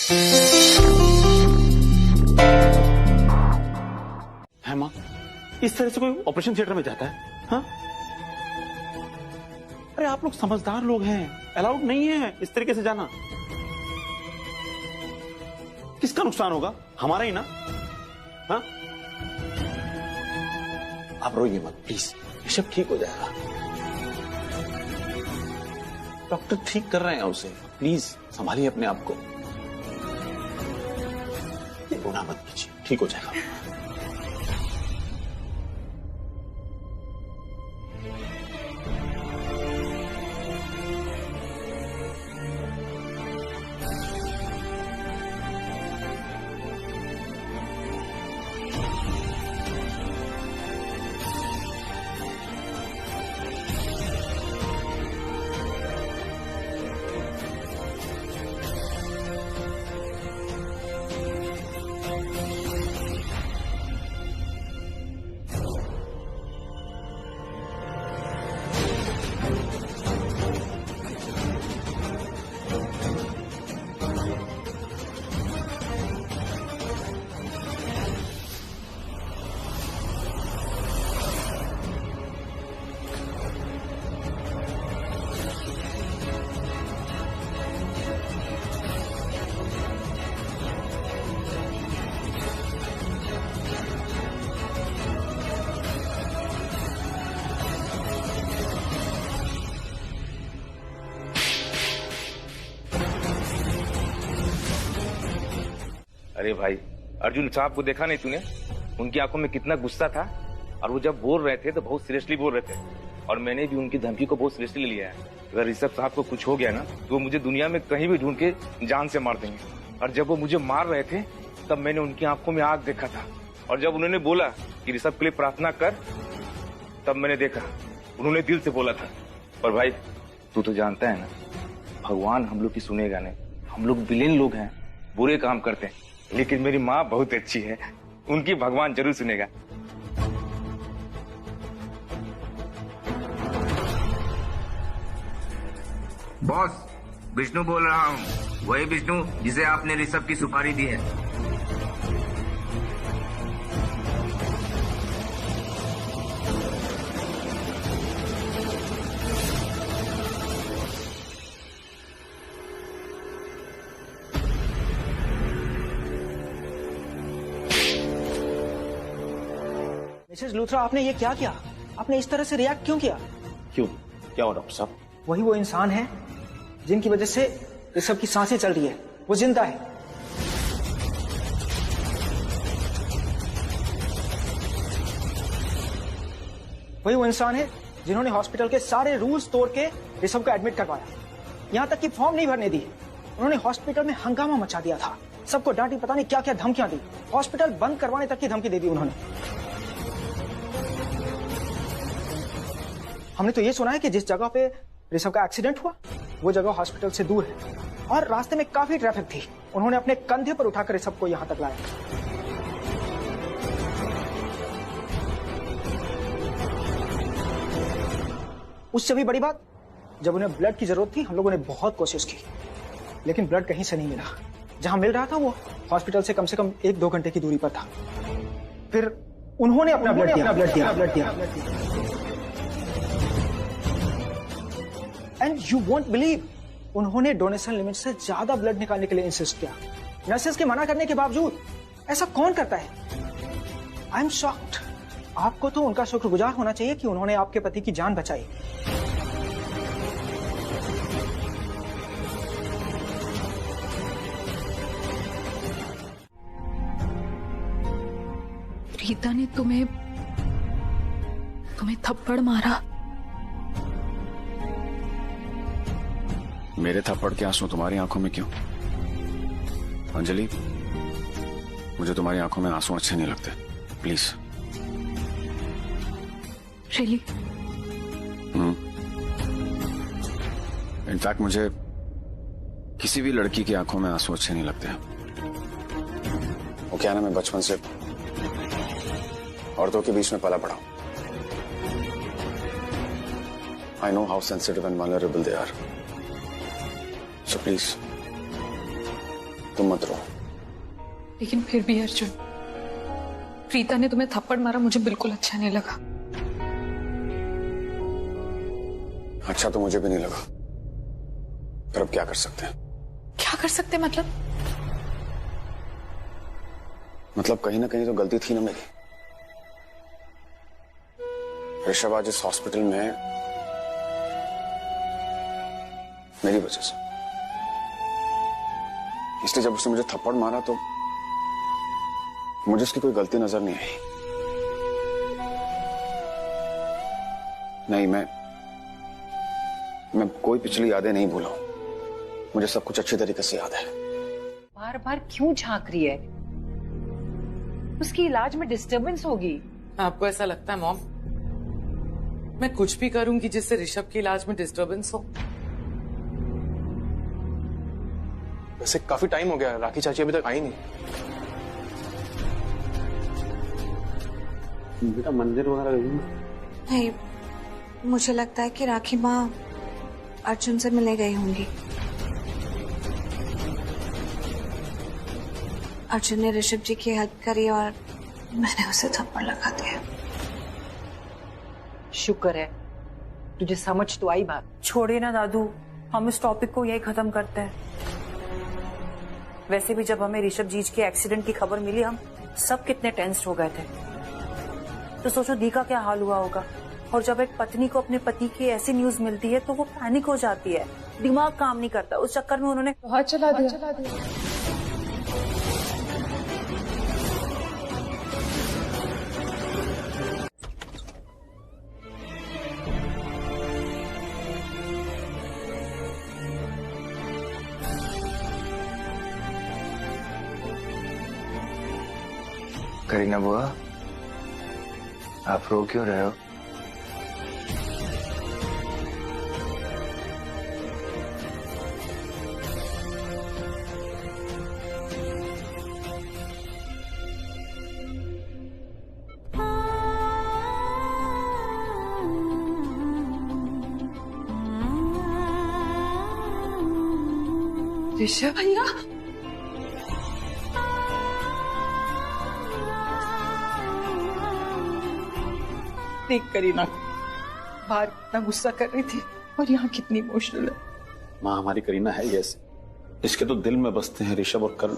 है मां, इस तरह से कोई ऑपरेशन थिएटर में जाता है? हाँ? अरे आप लोग समझदार लोग हैं, अलाउड नहीं है इस तरीके से जाना। किसका नुकसान होगा? हमारा ही ना। हाँ? आप रोइए मत प्लीज, ये सब ठीक हो जाएगा। डॉक्टर ठीक कर रहे हैं उसे, प्लीज संभालिए अपने आप को। रोना मत कीजिए, ठीक हो जाएगा। अरे भाई, अर्जुन साहब को देखा नहीं तूने? उनकी आंखों में कितना गुस्सा था, और वो जब बोल रहे थे तो बहुत सीरियसली बोल रहे थे, और मैंने भी उनकी धमकी को बहुत सीरियसली लिया है। अगर ऋषभ साहब को कुछ हो गया ना तो वो मुझे दुनिया में कहीं भी ढूंढ के जान से मार देंगे। और जब वो मुझे मार रहे थे तब मैंने उनकी आंखों में आग देखा था, और जब उन्होंने बोला कि ऋषभ के लिए प्रार्थना कर, तब मैंने देखा उन्होंने दिल से बोला था। पर भाई तू तो जानता है ना, भगवान हम लोग की सुनेगा नहीं। हम लोग विलेन लोग हैं, बुरे काम करते हैं, लेकिन मेरी माँ बहुत अच्छी है, उनकी भगवान जरूर सुनेगा। बॉस, विष्णु बोल रहा हूँ, वही विष्णु जिसे आपने ऋषभ की सुपारी दी है। मिसेस लूथरा, आपने ये क्या किया? आपने इस तरह से रिएक्ट क्यों किया? क्यों, क्या हो डॉक्टर साहब? वही वो इंसान है जिनकी वजह से ऋषभ की सांसें चल रही है, वो जिंदा है। वही वो इंसान है जिन्होंने हॉस्पिटल के सारे रूल्स तोड़ के ऋषभ को एडमिट करवाया, यहां तक कि फॉर्म नहीं भरने दी। उन्होंने हॉस्पिटल में हंगामा मचा दिया था, सबको डांटी, पता नहीं क्या क्या धमकियां दी, हॉस्पिटल बंद करवाने तक की धमकी दे दी उन्होंने। हमने तो ये सुना है कि जिस जगह पे ऋषभ का एक्सीडेंट हुआ वो जगह हॉस्पिटल से दूर है, और रास्ते में काफी ट्रैफिक थी। उन्होंने अपने कंधे पर उठाकर ऋषभ को यहां तक लाया। उससे भी बड़ी बात, जब उन्हें ब्लड की जरूरत थी हम लोगों ने बहुत कोशिश की, लेकिन ब्लड कहीं से नहीं मिला। जहां मिल रहा था वो हॉस्पिटल से कम 1-2 घंटे की दूरी पर था। फिर उन्होंने अपना ब्लड दिया। एंड यू वोंट बिलीव, उन्होंने डोनेशन लिमिट से ज्यादा ब्लड निकालने के लिए इंसिस्ट किया, नर्सेस के मना करने के बावजूद। ऐसा कौन करता है? I am shocked. आपको तो उनका शुक्रगुजार होना चाहिए कि उन्होंने आपके पति की जान बचाई। रीता ने तुम्हें थप्पड़ मारा। मेरे थप्पड़ के आंसू तुम्हारी आंखों में क्यों? अंजलि, मुझे तुम्हारी आंखों में आंसू अच्छे नहीं लगते, प्लीज। रियली? इनफैक्ट मुझे किसी भी लड़की की आंखों में आंसू अच्छे नहीं लगते। वो क्या ना, मैं बचपन से औरतों के बीच में पला पड़ा। I know how sensitive and vulnerable they are. So please, तुम मत रो। लेकिन फिर भी अर्जुन, प्रीता ने तुम्हें थप्पड़ मारा, मुझे बिल्कुल अच्छा नहीं लगा। अच्छा तो मुझे भी नहीं लगा, पर अब क्या कर सकते हैं? क्या कर सकते मतलब? कहीं ना कहीं तो गलती थी ना मेरी। ऋषभ आज इस हॉस्पिटल में मेरी वजह से, इसलिए जब उसने मुझे थप्पड़ मारा तो मुझे उसकी कोई गलती नजर नहीं आई। नहीं, मैं कोई पिछली यादें नहीं भूला हूं। मुझे सब कुछ अच्छी तरीके से याद है। बार बार क्यों झांक रही है? उसकी इलाज में डिस्टरबेंस होगी। आपको ऐसा लगता है मॉम? मैं कुछ भी करूंगी जिससे ऋषभ की इलाज में डिस्टरबेंस हो। वैसे काफी टाइम हो गया, राखी चाची अभी तक आई नहीं। बेटा मंदिर वगैरह गई ना? नहीं, मुझे लगता है कि राखी माँ अर्जुन से मिलने गई होंगी। अर्जुन ने ऋषभ जी की हेल्प करी और मैंने उसे थप्पड़ लगा दिया। शुक्र है तुझे समझ तो आई बात। छोड़िए ना दादू, हम इस टॉपिक को यही खत्म करते हैं। वैसे भी जब हमें ऋषभ जी के एक्सीडेंट की खबर मिली, हम सब कितने टेंस्ड हो गए थे। तो सोचो दी का क्या हाल हुआ होगा। और जब एक पत्नी को अपने पति की ऐसी न्यूज मिलती है तो वो पैनिक हो जाती है, दिमाग काम नहीं करता। उस चक्कर में उन्होंने बहुत चला दिया। करीना बुआ, आप रो क्यों रहे हो? ऋषभ भैया, देख करीना बाहर कितना गुस्सा कर रही थी और यहाँ कितनी इमोशनल है। माँ हमारी करीना है ऐसे, इसके तो दिल में बसते हैं ऋषभ और करण।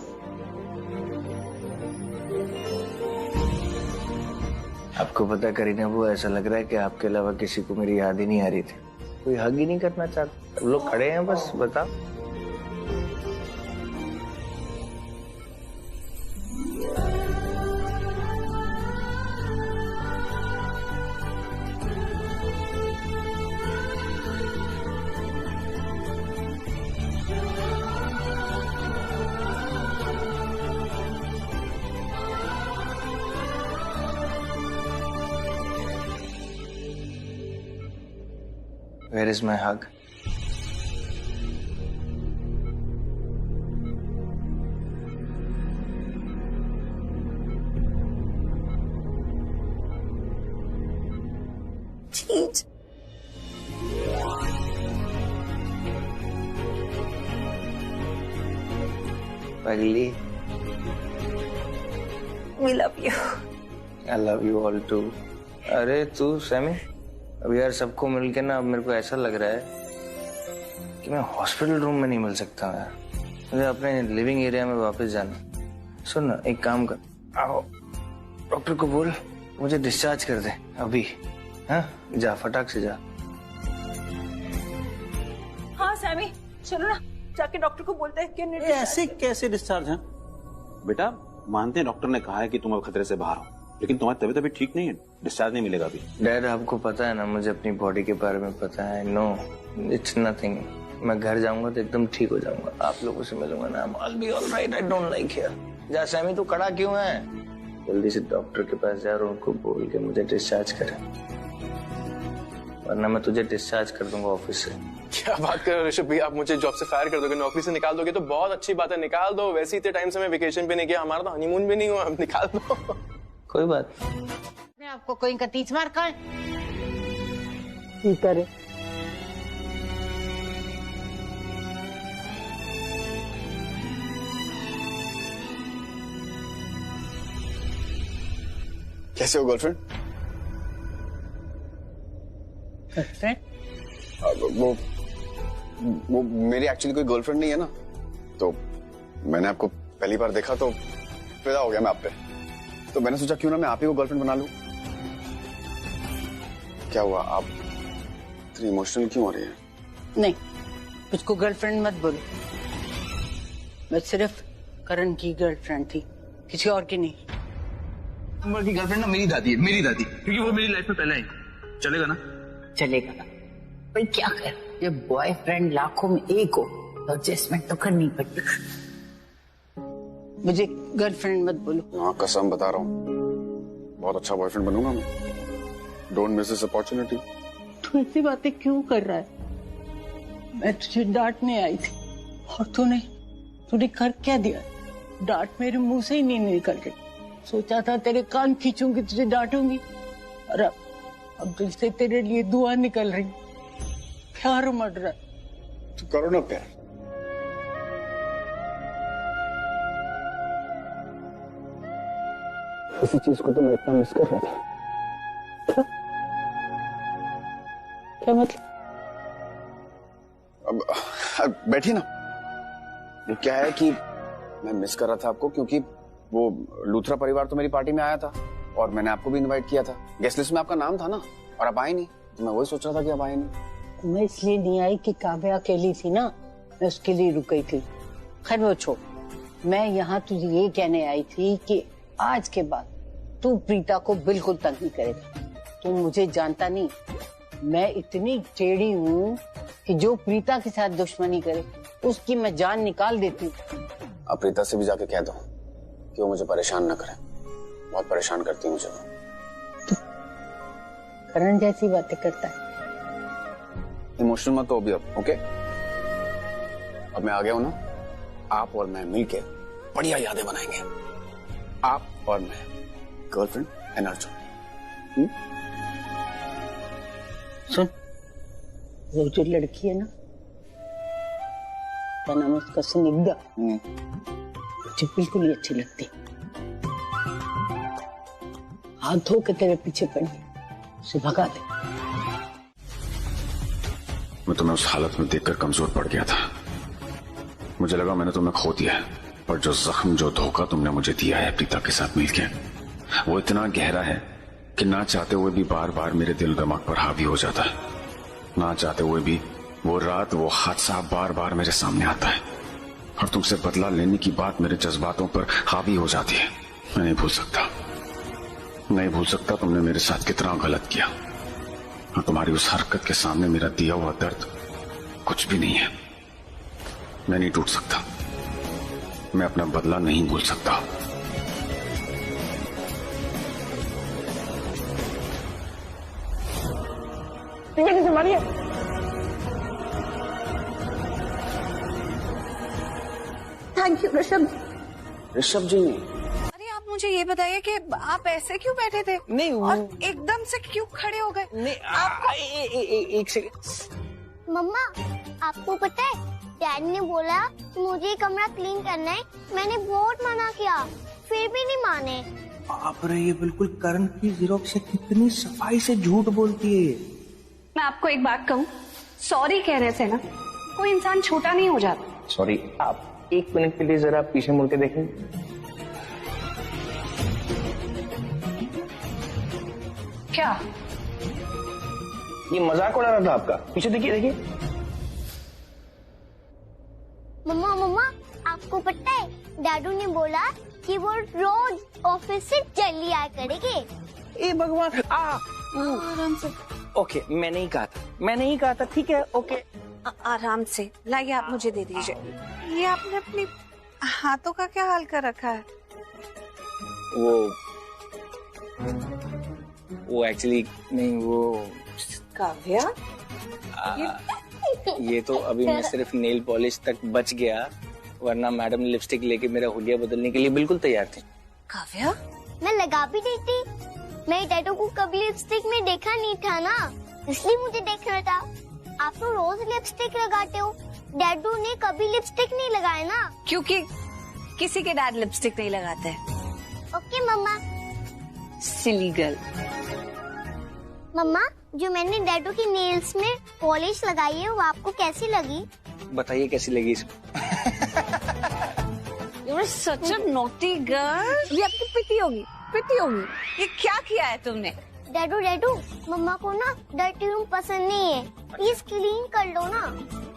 आपको पता है करीना बुआ, ऐसा लग रहा है कि आपके अलावा किसी को मेरी याद ही नहीं आ रही थी। कोई हग ही नहीं करना चाहता। सब लोग खड़े हैं, बस बताओ। Where is my hug? Jeez. Pagli, We love you. I love you all too. अरे तू सैमी, अब यार सबको मिलके ना अब मेरे को ऐसा लग रहा है कि मैं हॉस्पिटल रूम में नहीं मिल सकता यार। मुझे अपने लिविंग एरिया में वापस जाना। सुन ना, एक काम कर, आओ डॉक्टर को बोल मुझे डिस्चार्ज कर दे अभी। हाँ जा, फटाक से जा। हाँ सैमी, चलो ना जाके डॉक्टर को बोलते हैं कि ऐसे कैसे डिस्चार्ज है? बेटा मानते हैं डॉक्टर ने कहा है कि तुम अब खतरे से बाहर हो, लेकिन तुम्हारी तबीयत अभी ठीक नहीं है, डिस्चार्ज नहीं मिलेगा अभी। डैड आपको पता है ना, मुझे अपनी बॉडी के बारे में पता है। No it's nothing. मैं घर जाऊंगा तो एकदम ठीक हो जाऊंगा, आप लोगों से मिलूंगा ना। I'll be all right, I don't like here। जा सैमी, तू खड़ा क्यों है? जल्दी से डॉक्टर के पास जा और उनको बोल के मुझे डिस्चार्ज करें, वरना मैं तुझे डिस्चार्ज कर दूंगा ऑफिस से। क्या बात कर रहे हो ऋषभ भैया, आप मुझे जॉब से फायर कर दोगे, नौकरी से निकाल दोगे तो बहुत अच्छी बात है, निकाल दो। वैसे इतने टाइम से मैं वेकेशन पे नहीं किया, हमारा तो हनीमून भी नहीं हुआ, निकाल दो। कोई बात। आपको कोई का तीस मार का करे। कैसे हो गर्लफ्रेंड? वो मेरी एक्चुअली कोई गर्लफ्रेंड नहीं है ना, तो मैंने आपको पहली बार देखा तो फिदा हो गया मैं आप पे, तो मैंने सोचा क्यों ना मैं आप ही को गर्लफ्रेंड बना लूं। क्या हुआ, आप इतनी इमोशनल क्यों हो रही है? नहीं, मुझको गर्लफ्रेंड मत बोलो। मैं सिर्फ करण की गर्लफ्रेंड थी, किसी और की नहीं। उमर की गर्लफ्रेंड ना मेरी दादी है, मेरी दादी, क्योंकि वो मेरी लाइफ में पहले आई। चलेगा ना? चलेगा ना भाई, क्या कर, ये बॉयफ्रेंड लाखों में एक हो तो एडजस्टमेंट तो करनी पड़ती। मुझे गर्लफ्रेंड मत बोलो। हाँ कसम बता रहा हूँ, बहुत अच्छा बॉयफ्रेंड बनूंगा मैं। Don't miss this opportunity. तू ऐसी बातें क्यों कर रहा है? मैं तुझे डांटने आई थी और तूने कर क्या दिया? डांट मेरे मुंह से ही नहीं निकल गई। सोचा था तेरे कान खींचूंगी, तुझे डांटूंगी, और अब दिल से तेरे लिए दुआ निकल रही। प्यार उमड़ रहा है। तो करो ना प्यार। इसी चीज को तो मैं इतना मिस कर रहा था। क्या मतलब? अब बैठी ना। ये क्या है कि मैं मिस कर रहा था आपको क्योंकि वो लूथरा परिवार तो मेरी पार्टी में आया था और मैंने आपको भी इनवाइट किया था। गेस्ट लिस्ट में आपका नाम था ना, और आप आए नहीं, तो मैं वही सोच रहा था कि आप आए नहीं। मैं इसलिए नहीं आई कि काव्या अकेली थी ना, मैं उसके लिए रुक गई थी। खैर वो छोड़, मैं यहाँ तुझे ये कहने आई थी कि आज के बाद तू प्रीता को बिल्कुल तंग नहीं करेगा। तू मुझे जानता नहीं, मैं इतनी टेढ़ी हूँ कि जो प्रीता के साथ दुश्मनी करे उसकी मैं जान निकाल देती हूँ। आप प्रीता से भी जाके कह दो कि वो मुझे परेशान न करे, बहुत परेशान करती है मुझे वो। करण जैसी बातें करता है। इमोशनल मत हो अभी अब, ओके? अब मैं आ गया हूं ना, आप और मैं मिलके बढ़िया यादें बनाएंगे। आप और मैं, गर्लफ्रेंड एंड अर्जुन। सुन, वो जो लड़की है ना, क्या नाम है उसका, स्निग्धा, मुझे बिल्कुल ही अच्छी लगती। हाथ धो के तेरे पीछे पड़ी, उसे भगा दे। मैं तुम्हें उस हालत में देखकर कमजोर पड़ गया था। मुझे लगा मैंने तुम्हें खो दिया है, पर जो जख्म, जो धोखा तुमने मुझे दिया है प्रीता के साथ मिलके, वो इतना गहरा है कि ना चाहते हुए भी बार बार मेरे दिल दिमाग पर हावी हो जाता है। ना चाहते हुए भी वो रात, वो हादसा बार बार मेरे सामने आता है और तुमसे बदला लेने की बात मेरे जज्बातों पर हावी हो जाती है। मैं नहीं भूल सकता तुमने मेरे साथ कितना गलत किया, और तुम्हारी उस हरकत के सामने मेरा दिया हुआ दर्द कुछ भी नहीं है। मैं नहीं टूट सकता, मैं अपना बदला नहीं भूल सकता। मारिए। Thank you Rishabh. ऋषभ जी, अरे आप मुझे ये बताइए कि आप ऐसे क्यों बैठे थे? नहीं और एकदम से क्यों खड़े हो गए? नहीं, एक सेकंड। मम्मा, आपको पता है डैड ने बोला मुझे कमरा क्लीन करना है, मैंने बहुत मना किया, फिर भी नहीं माने। बाप रे, ये बिल्कुल करण की जीरोक्स से कितनी सफाई से झूठ बोलती है। मैं आपको एक बात कहूँ, सॉरी कहने से ना कोई इंसान छोटा नहीं हो जाता। सॉरी, आप एक मिनट के लिए जरा पीछे मुड़ के देखें। क्या ये मजाक उड़ा रहा था आपका? पीछे देखिए, देखिए। मम्मा मम्मा, आपको पता है डैडू ने बोला कि वो रोज ऑफिस से जल्दी आया करेंगे। ए भगवान, आराम से। ओके, मैंने ही कहा था, ठीक है, ओके। आराम से लाइए, आप मुझे दे दीजिए। ये आपने अपने हाथों का क्या हाल कर रखा है? वो एक्चुअली नहीं, वो काव्या, ये तो अभी मैं सिर्फ नेल पॉलिश तक बच गया, वरना मैडम लिपस्टिक लेके मेरा हुलिया बदलने के लिए बिल्कुल तैयार थी। काव्या, मैं लगा भी देती, मैं डैडू को कभी लिपस्टिक में देखा नहीं था ना, इसलिए मुझे देखना था। आप तो रोज लिपस्टिक लगाते हो, डैडू ने कभी लिपस्टिक नहीं लगाया ना। क्योंकि किसी के डैड लिपस्टिक नहीं लगाते। ओके मम्मा, सिली गर्ल। मम्मा, जो मैंने डैडू की नेल्स में पॉलिश लगाई है वो आपको कैसी लगी? बताइए कैसी लगी इसको। You're such a naughty girl। ये आपकी पिटी होगी, पिटी होगी। ये क्या किया है तुमने? डैडू डैडू, मम्मा को ना डर्टी रूम पसंद नहीं है, प्लीज क्लीन कर लो ना।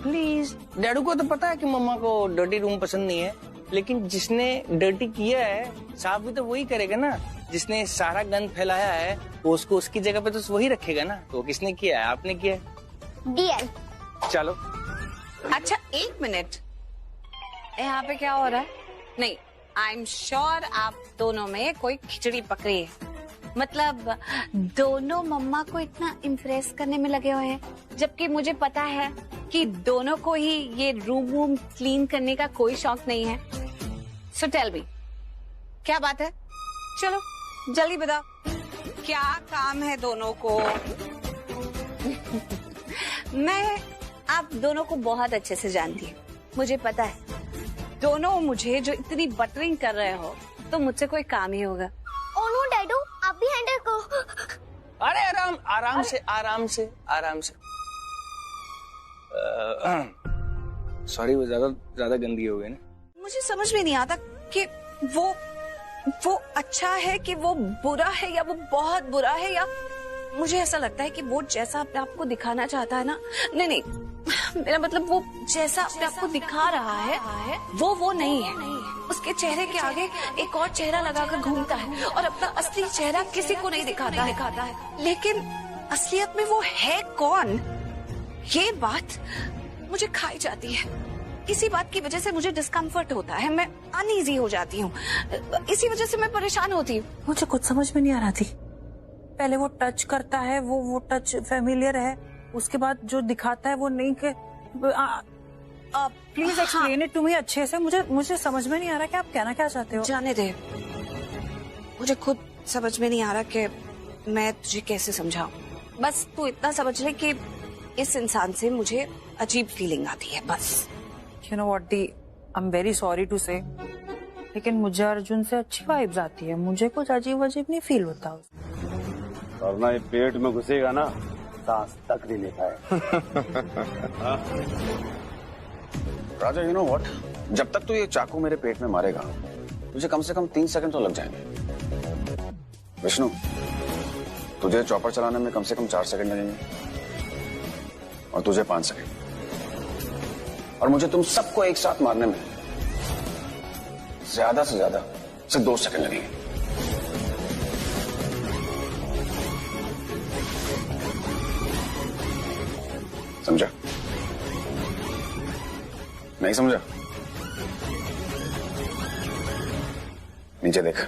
प्लीज। डैडू को तो पता है कि मम्मा को डर्टी रूम पसंद नहीं है, लेकिन जिसने डर्टी किया है साफ भी तो वही करेगा ना। जिसने सारा गंद फैलाया है वो उसको उसकी जगह पे तो वही रखेगा ना। तो किसने किया है? आपने किया है। डीएल। चलो। अच्छा एक मिनट, यहाँ पे क्या हो रहा है? नहीं, आई एम श्योर आप दोनों में कोई खिचड़ी पकड़ी है। मतलब दोनों मम्मा को इतना इम्प्रेस करने में लगे हुए हैं, जबकि मुझे पता है कि दोनों को ही ये रूम क्लीन करने का कोई शौक नहीं है। सो टेल मी, क्या बात है? चलो जल्दी बताओ, क्या काम है दोनों को? मैं आप दोनों को बहुत अच्छे से जानती हूँ, मुझे पता है दोनों मुझे जो इतनी बटरिंग कर रहे हो तो मुझसे कोई काम ही होगा। ओह नो डैडू, आप भी हैंडल करो। अरे आराम आराम से आराम से आराम से। सॉरी, वो ज्यादा गंदी हो गई ना। मुझे समझ में नहीं आता कि वो अच्छा है कि वो बुरा है, या वो बहुत बुरा है, या मुझे ऐसा लगता है कि वो जैसा अपने आप को दिखाना चाहता है ना, नहीं, मेरा मतलब वो जैसा अपने आप को दिखा रहा है वो नहीं है। उसके चेहरे के आगे एक और चेहरा लगाकर घूमता है और अपना असली चेहरा किसी को नहीं दिखाता है। लेकिन असलियत में वो है कौन, ये बात मुझे खाई जाती है। इसी बात की वजह से मुझे डिस्कम्फर्ट होता है, मैं अनईजी हो जाती हूँ, इसी वजह से मैं परेशान होती हूँ। मुझे कुछ समझ में नहीं आ रहा थी। पहले वो टच करता है, वो टच फेमिलियर है, उसके बाद जो दिखाता है वो नहीं के। Please explain it to me अच्छे से। मुझे समझ में नहीं आ रहा कि आप कहना क्या चाहते हो। जाने दे, मुझे खुद समझ में नहीं आ रहा कि मैं तुझे कैसे समझाऊं। बस तू इतना समझ ले कि इस इंसान से मुझे अजीब फीलिंग आती है, बस। You know what, the, I'm very sorry to say, लेकिन मुझे अर्जुन से अच्छी वाइब्स आती है। मुझे कुछ अजीब नहीं फील होता। और ना ये पेट में घुसेगा ना, सांस तक नहीं ले पाए। राजा, यू नो व्हाट, जब तक तू ये चाकू मेरे पेट में मारेगा मुझे कम से कम 3 सेकंड तो लग जाएंगे। विष्णु, तुझे चॉपर चलाने में कम से कम 4 सेकंड लगेंगे और तुझे 5 सेकंड, और मुझे तुम सबको एक साथ मारने में ज्यादा से ज्यादा सिर्फ 2 सेकंड लगेंगे। समझा? नहीं समझा? नीचे देख।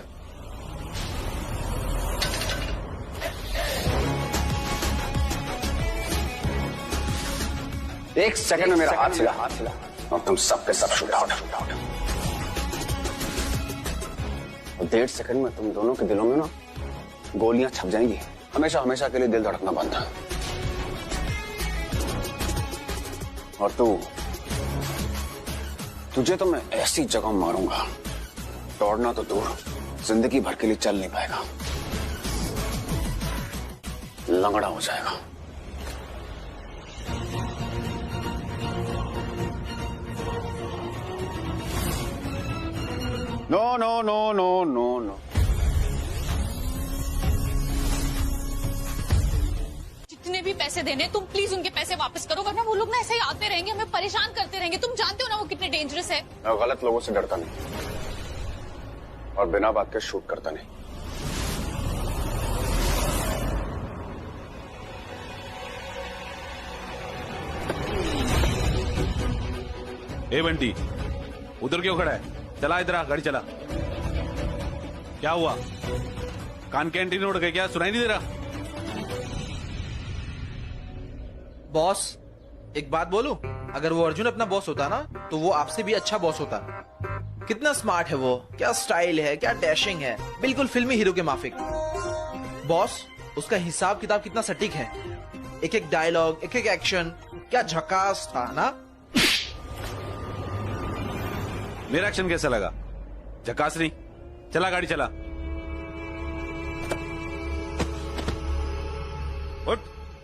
एक सेकंड में मेरा हाथ हिला और तुम सबके सब शूट आउट। और 1.5 सेकंड में तुम दोनों के दिलों में ना गोलियां छप जाएंगी, हमेशा हमेशा के लिए दिल धड़कना बंद है। और तुझे तो मैं ऐसी जगह मारूंगा, दौड़ना तो दूर, जिंदगी भर के लिए चल नहीं पाएगा, लंगड़ा हो जाएगा। No no no no no no. जितने भी पैसे देने तुम प्लीज उनके पैसे वापस करो, वरना वो लोग ना ऐसे ही आते रहेंगे, हमें परेशान करते रहेंगे। तुम जानते हो ना वो कितने डेंजरस है। मैं गलत लोगों से डरता नहीं और बिना बात के शूट करता नहीं। ए बंटी, उधर क्यों खड़ा है? चला इधर आ, गाड़ी चला। क्या हुआ? कान कैंटीन उड़ गए क्या? सुनाई नहीं दे रहा? बॉस, एक बात बोलूं, अगर वो अर्जुन अपना बॉस होता ना तो वो आपसे भी अच्छा बॉस होता। कितना स्मार्ट है वो, क्या स्टाइल है, क्या डैशिंग है, बिल्कुल फिल्मी हीरो के माफिक। बॉस, उसका हिसाब किताब कितना सटीक है, एक एक डायलॉग, एक एक एक्शन, क्या झकास था ना। मेरा एक्शन कैसा लगा? झकास नहीं? चला गाड़ी चला।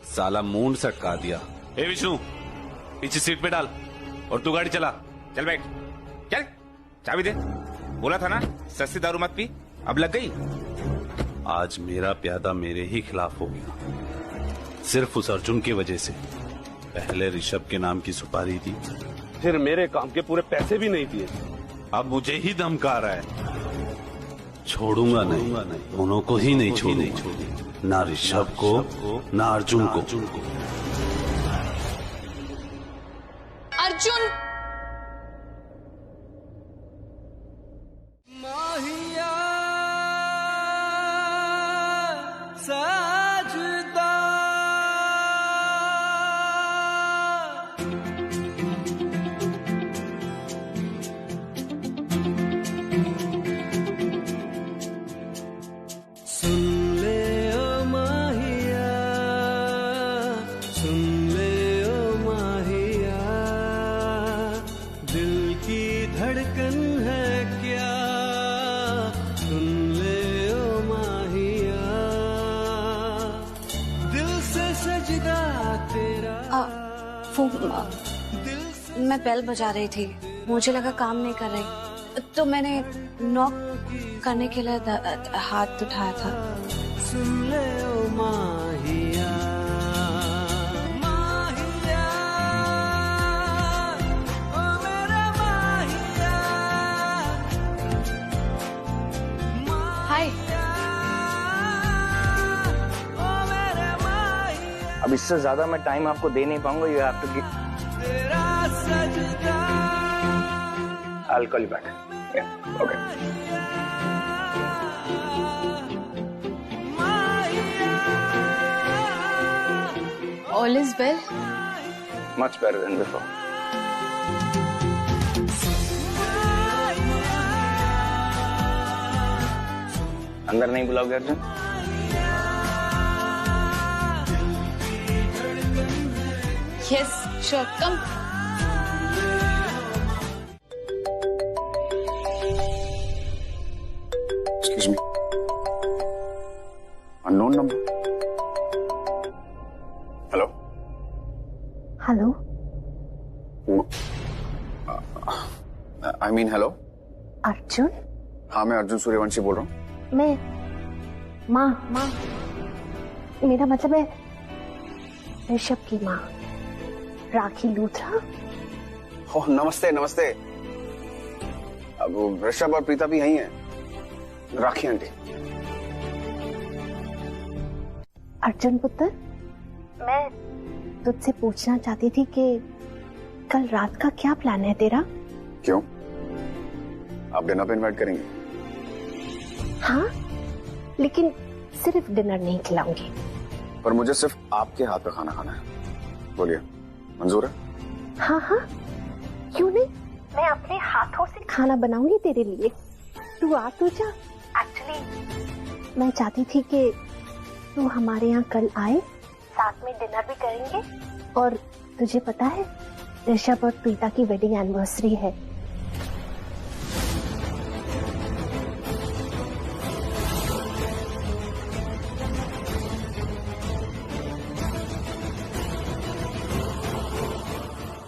साला मूंड सटका दिया। ए विष्णु, पीछे सीट पे डाल और तू गाड़ी चला। चल बैठ, चल चाबी दे। बोला था ना सस्ती दारू मत पी, अब लग गई। आज मेरा प्यादा मेरे ही खिलाफ हो गया, सिर्फ उस अर्जुन की वजह से। पहले ऋषभ के नाम की सुपारी दी, फिर मेरे काम के पूरे पैसे भी नहीं दिए, अब मुझे ही धमका रहा है। छोड़ूंगा नहीं, दोनों को ही नहीं छोड़ूंगा, ना ऋषभ को ना अर्जुन को। अर्जुन, मैं बेल बजा रही थी, मुझे लगा काम नहीं कर रही, तो मैंने नॉक करने के लिए हाथ उठाया था। सुन ले ओ माहिया, माहिया, ओ मेरा माहिया। हाय। अब इससे ज्यादा मैं टाइम आपको दे नहीं पाऊंगा। You have to give. I'll call you back. Yeah, okay. All is well? Much better than before. अंदर नहीं बुलाओगे Arjun? Yes, sure, come. Excuse me. Unknown number. Hello. Hello. I mean hello. Arjun? हाँ, मैं अर्जुन सूर्यवंशी बोल रहा हूँ। मैं माँ मेरा मतलब है ऋषभ की माँ, राखी लूथरा। ओह, नमस्ते नमस्ते। अब ऋषभ और प्रीता भी यही हैं। राखी आंटी। अर्जुन पुत्र, मैं तुझसे पूछना चाहती थी कि कल रात का क्या प्लान है तेरा? क्यों, आप डिनर पे इनवाइट करेंगे? हाँ, लेकिन सिर्फ डिनर नहीं खिलाऊंगी। पर मुझे सिर्फ आपके हाथ का खाना खाना है। बोलिए, मंजूर है? हाँ हाँ, क्यों नहीं, मैं अपने हाथों से खाना बनाऊंगी तेरे लिए। तू आ तो जा। एक्चुअली मैं चाहती थी कि तू हमारे यहाँ कल आए, साथ में डिनर भी करेंगे। और तुझे पता है ऋषभ और प्रीता की वेडिंग एनिवर्सरी है।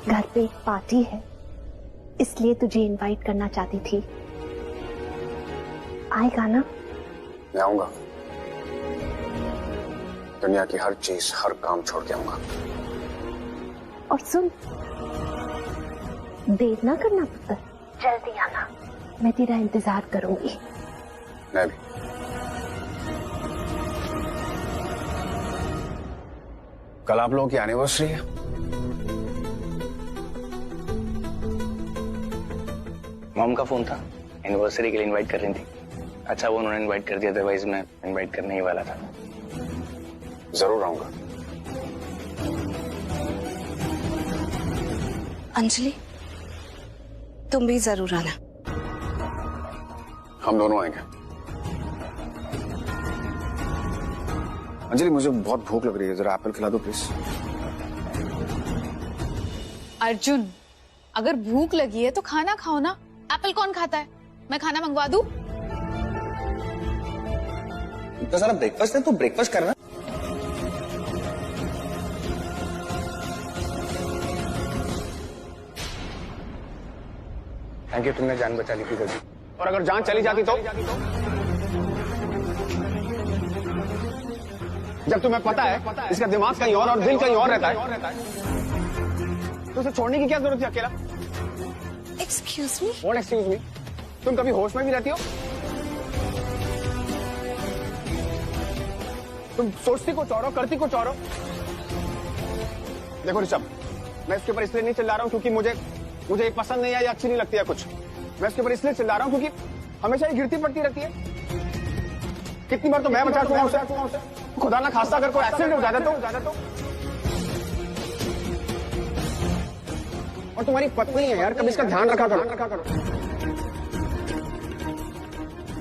घर पे एक पार्टी है, इसलिए तुझे इनवाइट करना चाहती थी। आएगा ना? मैं आऊंगा। दुनिया की हर चीज, हर काम छोड़ के आऊंगा। और सुन, देर ना करना पुत्र, जल्दी आना, मैं तेरा इंतजार करूंगी। मैं भी। कल आप लोगों की एनिवर्सरी है। मॉम का फोन था, एनिवर्सरी के लिए इनवाइट कर रही थी। अच्छा वो उन्होंने इनवाइट कर दिया, अदरवाइज मैं इनवाइट करने ही वाला था। जरूर आऊंगा। अंजलि, तुम भी जरूर आना। हम दोनों आएंगे। अंजलि, मुझे बहुत भूख लग रही है, जरा एप्पल खिला दो प्लीज। अर्जुन, अगर भूख लगी है तो खाना खाओ ना। एप्पल कौन खाता है? मैं खाना मंगवा दूं? इतना सारा ब्रेकफास्ट है तो ब्रेकफास्ट करना। थैंक यू, तुमने जान बचा ली थी गलती। और अगर जान चली जाती तो? जब तुम्हें पता है इसका दिमाग कहीं और दिल कहीं और रहता है, तो उसे छोड़ने की क्या जरूरत है अकेला? Excuse me? What excuse me? तुम कभी होश में भी रहती हो? तुम सोचती कुछ और हो, करती कुछ और हो। देखो ऋषभ, मैं इसके ऊपर इसलिए नहीं चिल्ला रहा हूँ क्योंकि मुझे पसंद नहीं है या अच्छी नहीं लगती है कुछ। मैं इसके ऊपर इसलिए चिल्ला रहा हूँ क्योंकि हमेशा ये गिरती पड़ती रहती है। कितनी बार तो मैं बचा चुका हूँ उसे। खुदा ना खास्ता अगर कोई एक्सीडेंट हो जाता तो। और तुम्हारी पत्नी है यार, कभी इसका ध्यान रखा करो।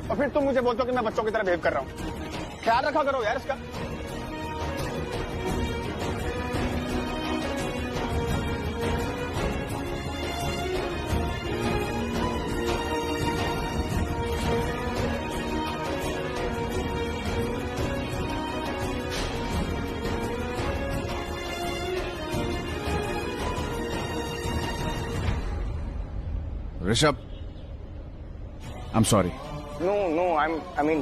और फिर तुम मुझे बोलते हो कि मैं बच्चों की तरह बिहेव कर रहा हूँ। ख्याल रखा करो यार इसका। Rishabh, I'm sorry. No, I mean,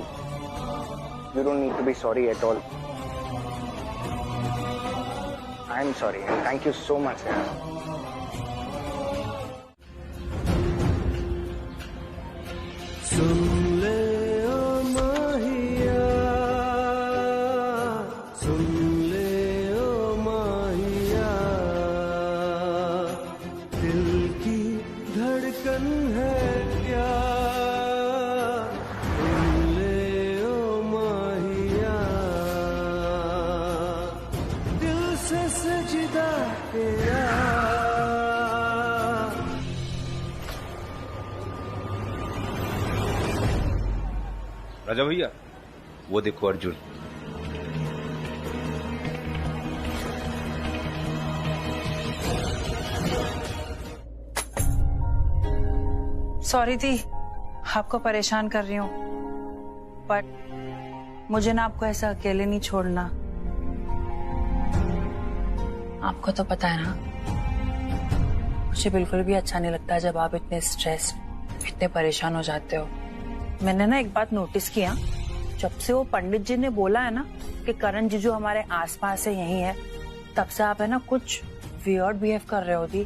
you don't need to be sorry at all. I'm sorry and thank you so much. सुन ले ओ माहिया, सुन ले ओ माहिया, दिल की धड़कन है क्या? सुन ले ओ माहिया, दिल से सजदा तेरा। राजा भैया, वो देखो अर्जुन। सॉरी थी, आपको परेशान कर रही हूँ, बट मुझे ना आपको ऐसा अकेले नहीं छोड़ना। आपको तो पता है ना, मुझे बिल्कुल भी अच्छा नहीं लगता जब आप इतने स्ट्रेस, इतने परेशान हो जाते हो। मैंने ना एक बात नोटिस किया, जब से वो पंडित जी ने बोला है ना कि करण जीजू हमारे आसपास है, यही है, तब से आप है ना कुछ वियर्ड बिहेव कर रहे हो दी।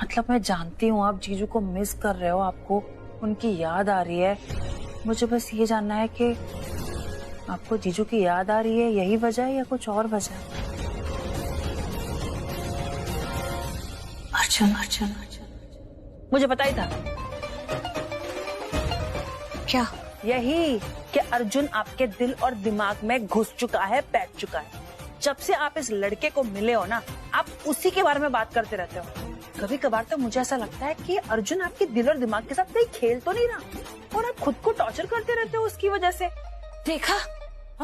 मतलब मैं जानती हूँ आप जीजू को मिस कर रहे हो, आपको उनकी याद आ रही है। मुझे बस ये जानना है कि आपको जीजू की याद आ रही है, यही वजह है या कुछ और वजह है? अर्जुन, मुझे पता ही था। क्या? यही कि अर्जुन आपके दिल और दिमाग में घुस चुका है, बैठ चुका है। जब से आप इस लड़के को मिले हो ना, आप उसी के बारे में बात करते रहते हो। कभी कभार तो मुझे ऐसा लगता है कि अर्जुन आपके दिल और दिमाग के साथ कहीं खेल तो नहीं रहा और आप खुद को टॉर्चर करते रहते हो उसकी वजह से। देखा,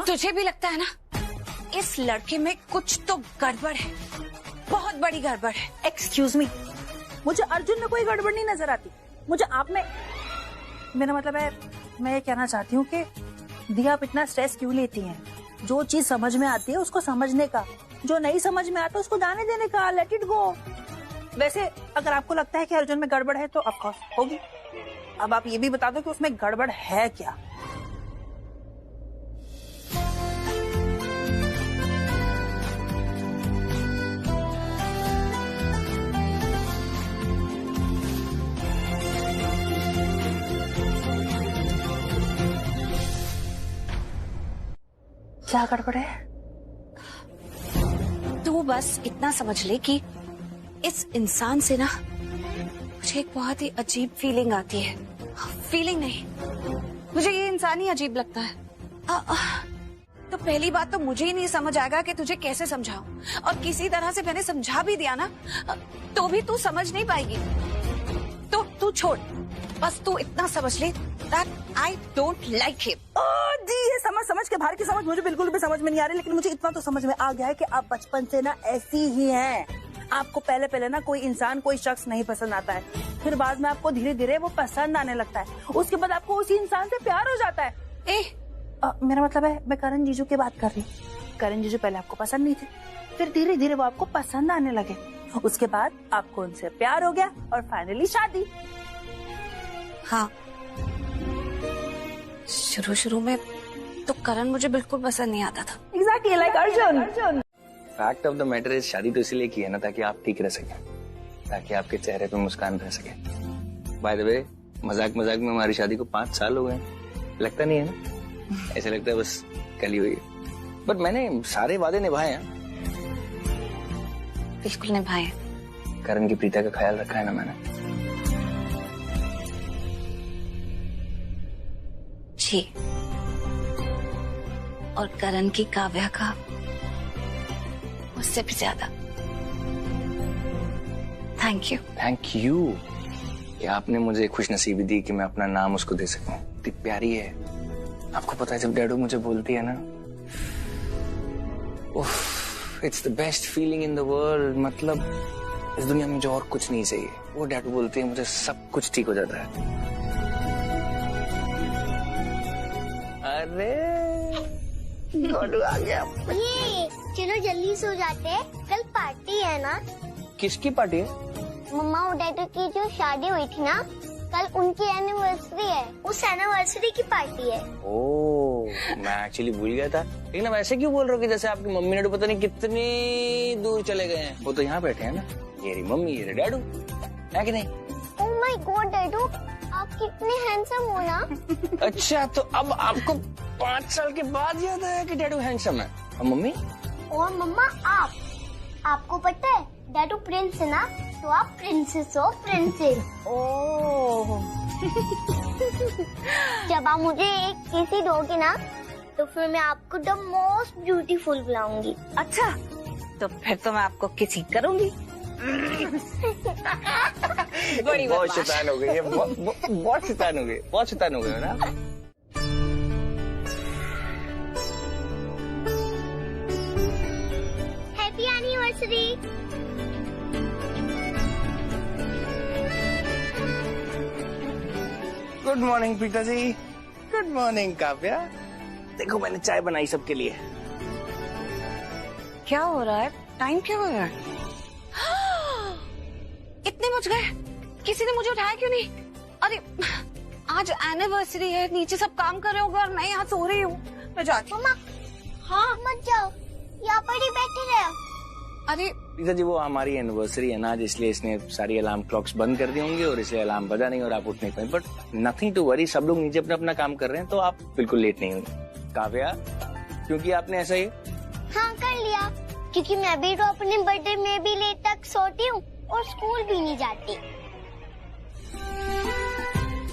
तुझे भी लगता है ना इस लड़के में कुछ तो गड़बड़ है, बहुत बड़ी गड़बड़ है। एक्सक्यूज मी, मुझे अर्जुन में कोई गड़बड़ नहीं नजर आती, मुझे आप में। मेरा मतलब है, मैं ये कहना चाहती हूँ कि दिया आप इतना स्ट्रेस क्यों लेती हैं? जो चीज समझ में आती है उसको समझने का, जो नहीं समझ में आता उसको जाने देने का, लेट इट गो। वैसे अगर आपको लगता है कि अर्जुन में गड़बड़ है तो ऑफ कोर्स होगी। अब आप ये भी बता दो कि उसमें गड़बड़ है क्या? क्या गड़बड़ है? तू बस इतना समझ ले कि इस इंसान से ना मुझे एक बहुत ही अजीब फीलिंग आती है। फीलिंग नहीं, मुझे ये इंसान ही अजीब लगता है। तो पहली बात तो मुझे ही नहीं समझ आएगा कि तुझे कैसे समझाऊं, और किसी तरह से मैंने समझा भी दिया ना तो भी तू समझ नहीं पाएगी। तो तू छोड़, बस तू इतना समझ ले that I don't like him। जी, ये समझ के बाहर की समझ मुझे बिल्कुल भी समझ में नहीं आ रही, लेकिन मुझे इतना तो समझ में आ गया है कि आप बचपन से ना ऐसी ही हैं। आपको पहले ना कोई इंसान, कोई शख्स नहीं पसंद आता है, फिर बाद में आपको धीरे धीरे वो पसंद आने लगता है, उसके बाद आपको उसी इंसान से प्यार हो जाता है। मेरा मतलब है, मैं करण जीजू की बात कर रही हूँ। करण जीजू पहले आपको पसंद नहीं थे, फिर धीरे धीरे वो आपको पसंद आने लगे, उसके बाद आपको उनसे प्यार हो गया और फाइनली शादी। हाँ, शुरू में तो करण मुझे बिल्कुल पसंद नहीं आता था। Exactly like Arjun. Fact of the matter is शादी तो इसलिए की है ना ताकि आप ठीक रह सके, ताकि आपके चेहरे पे मुस्कान रह सके। बाय द वे, मजाक मजाक में हमारी शादी को 5 साल हो गए, लगता नहीं है ना? ऐसा लगता है बस कल ही हुई है। बट मैंने सारे वादे निभाए हैं। बिल्कुल निभाए। करण की प्रीता का ख्याल रखा है ना मैंने? जी, और करण की काव्या का उससे भी ज्यादा। Thank you. थैंक यू कि आपने मुझे खुश नसीबी दी कि मैं अपना नाम उसको दे सकूं। इतनी प्यारी है। आपको पता है जब डैडू मुझे बोलती है ना, it's the best feeling in the world. मतलब इस दुनिया में मुझे और कुछ नहीं चाहिए। वो डैडू बोलती है मुझे सब कुछ ठीक हो जाता है। अरे डैडू आ गया। ये चलो जल्दी सो जाते हैं, कल पार्टी है ना। किसकी पार्टी है? मम्मा और डैडू की जो शादी हुई थी ना, कल उनकी एनिवर्सरी है। उस एनिवर्सरी की पार्टी है। ओह, मैं एक्चुअली भूल गया था। लेकिन अब ऐसे क्यों बोल रहे हो कि जैसे आपकी मम्मी डैडू पता नहीं कितनी दूर चले गए हैं। वो तो यहाँ बैठे हैं ना, ये रही मम्मी, ये रही डैडू, है कि नहीं? ओह माय गॉड डैडू, आप कितने हैंडसम हो ना। अच्छा, तो अब आपको 5 साल के बाद याद आया कि डैडू हैंडसम है। और मम्मी? और मम्मा आपको पता है डैडू प्रिंस है ना, तो आप प्रिंसेस हो, प्रिंसेस। ओह। जब आप मुझे एक किसी दोगे ना, तो फिर मैं आपको द मोस्ट ब्यूटीफुल बुलाऊंगी। अच्छा, तो फिर तो मैं आपको किसी करूंगी। बड़ी बहुत शैतान हो गई है, बहुत शैतान हो गई, बहुत शैतान हो गई ना। Happy anniversary. Good morning Preeta ji. Good morning Kavya. देखो मैंने चाय बनाई सबके लिए। क्या हो रहा है? टाइम क्या हो रहा है? इतने बज गए, किसी ने मुझे उठाया क्यों नहीं? अरे आज एनिवर्सरी है, नीचे सब काम कर रहे होंगे और मैं यहाँ सो रही हूँ। मैं जाती हूँ। हाँ मत जाओ, यहाँ पर ही बैठे रहो। अरे प्रीता जी, वो हमारी एनिवर्सरी है ना आज, इसलिए इसने सारी अलार्म क्लॉक्स बंद कर दी होंगी और इसलिए अलार्म बजा नहीं और आप उठ नहीं पाए। बट नथिंग टू वरी, सब लोग नीचे अपना अपना काम कर रहे हैं, तो आप बिल्कुल लेट नहीं होंगे। काव्या, क्योंकि आपने ऐसा ही हाँ कर लिया, क्योंकि मैं भी तो अपने बर्थडे में भी लेट तक सोती हूँ और स्कूल भी नहीं जाती।